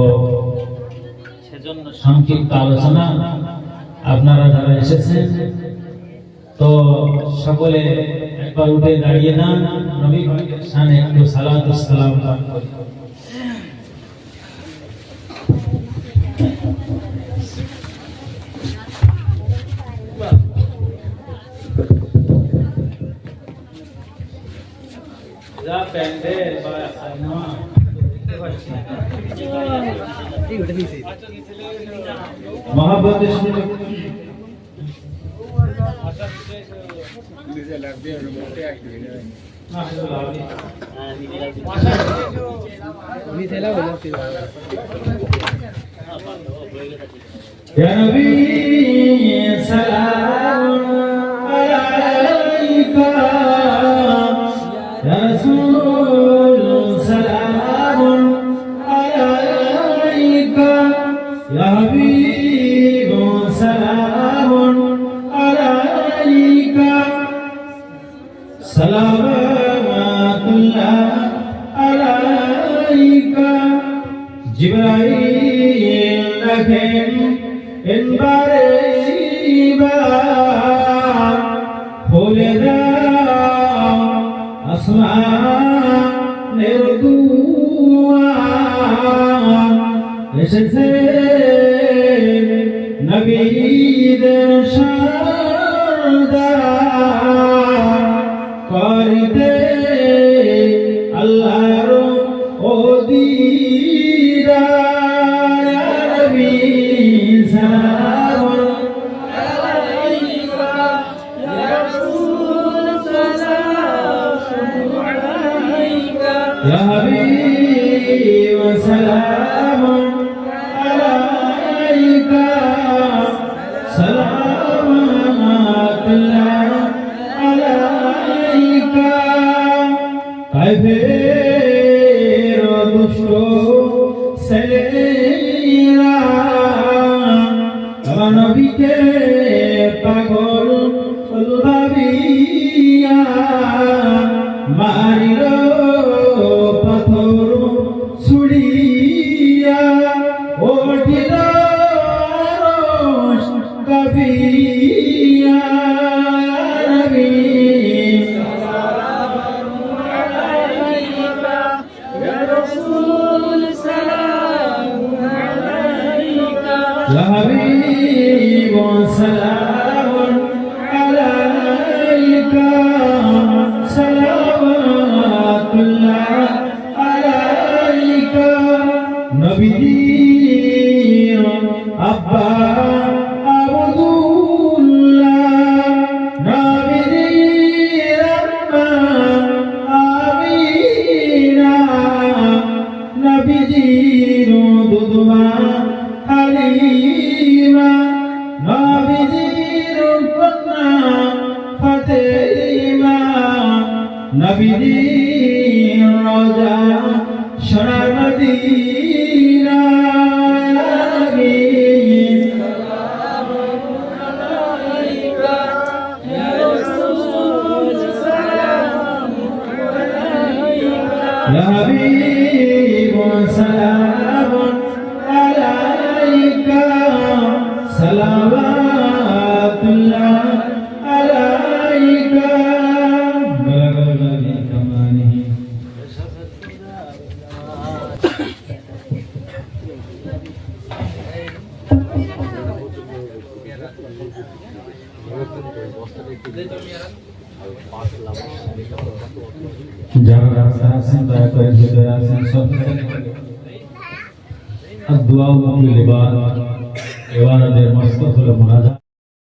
সেজন্য সংক্ষিপ্ত আলোচনা। আপনারা যারা এসেছেন, তো সকলে একবার উঠে দাঁড়িয়ে যান, নবী পাকের শানে একটু সালাত ও সালাম পাঠ করি। যা প্যান্ডেল বা সাইনা মহাব্বতের সাথে Ya Nabi salam alaika, Ya Rasul salam alaika, Ya Habib salam alaika, salamatullah alaika. এনবারে ইবার খুলে দাও আসমানের দুয়ার এসেছে নবীদের সরদার করতে আল্লাহর ওদিদার নবী সালাম আলাইকা ইয়া রাসূল সালাম আলাইকা ইয়া হাবিব সালাম আলাইকা সালামাতুল্লাহ আলাইকা কাইফের দুষ্ট ছেলেরা আমার নবীকে পাগল ভাবিয়া মারিল পাথর ছুড়িয়া ওঠিল আরশ কাঁপিয়া নবী يا حبيب سلام عليك صلوات الله عليك نبي أبا عبد الله نبي رحمن آمينا نبي دودما হালিমা নবীজির কন্যা ফাতেমা নবীজির রওজা সোনার মদিনা নবী সালামু আলাইকা ইয়া রাসূল সালামু আলাইকা ইয়া হাবিব সালামু সালাওয়াতুল্লাহ আলাইকা বালাগালি কামানিহি যারা রাস্তায় আছেন দয়া করে হৃদয়ে আছেন সব الدعاء للعباد عبادة المستغفر المناجاة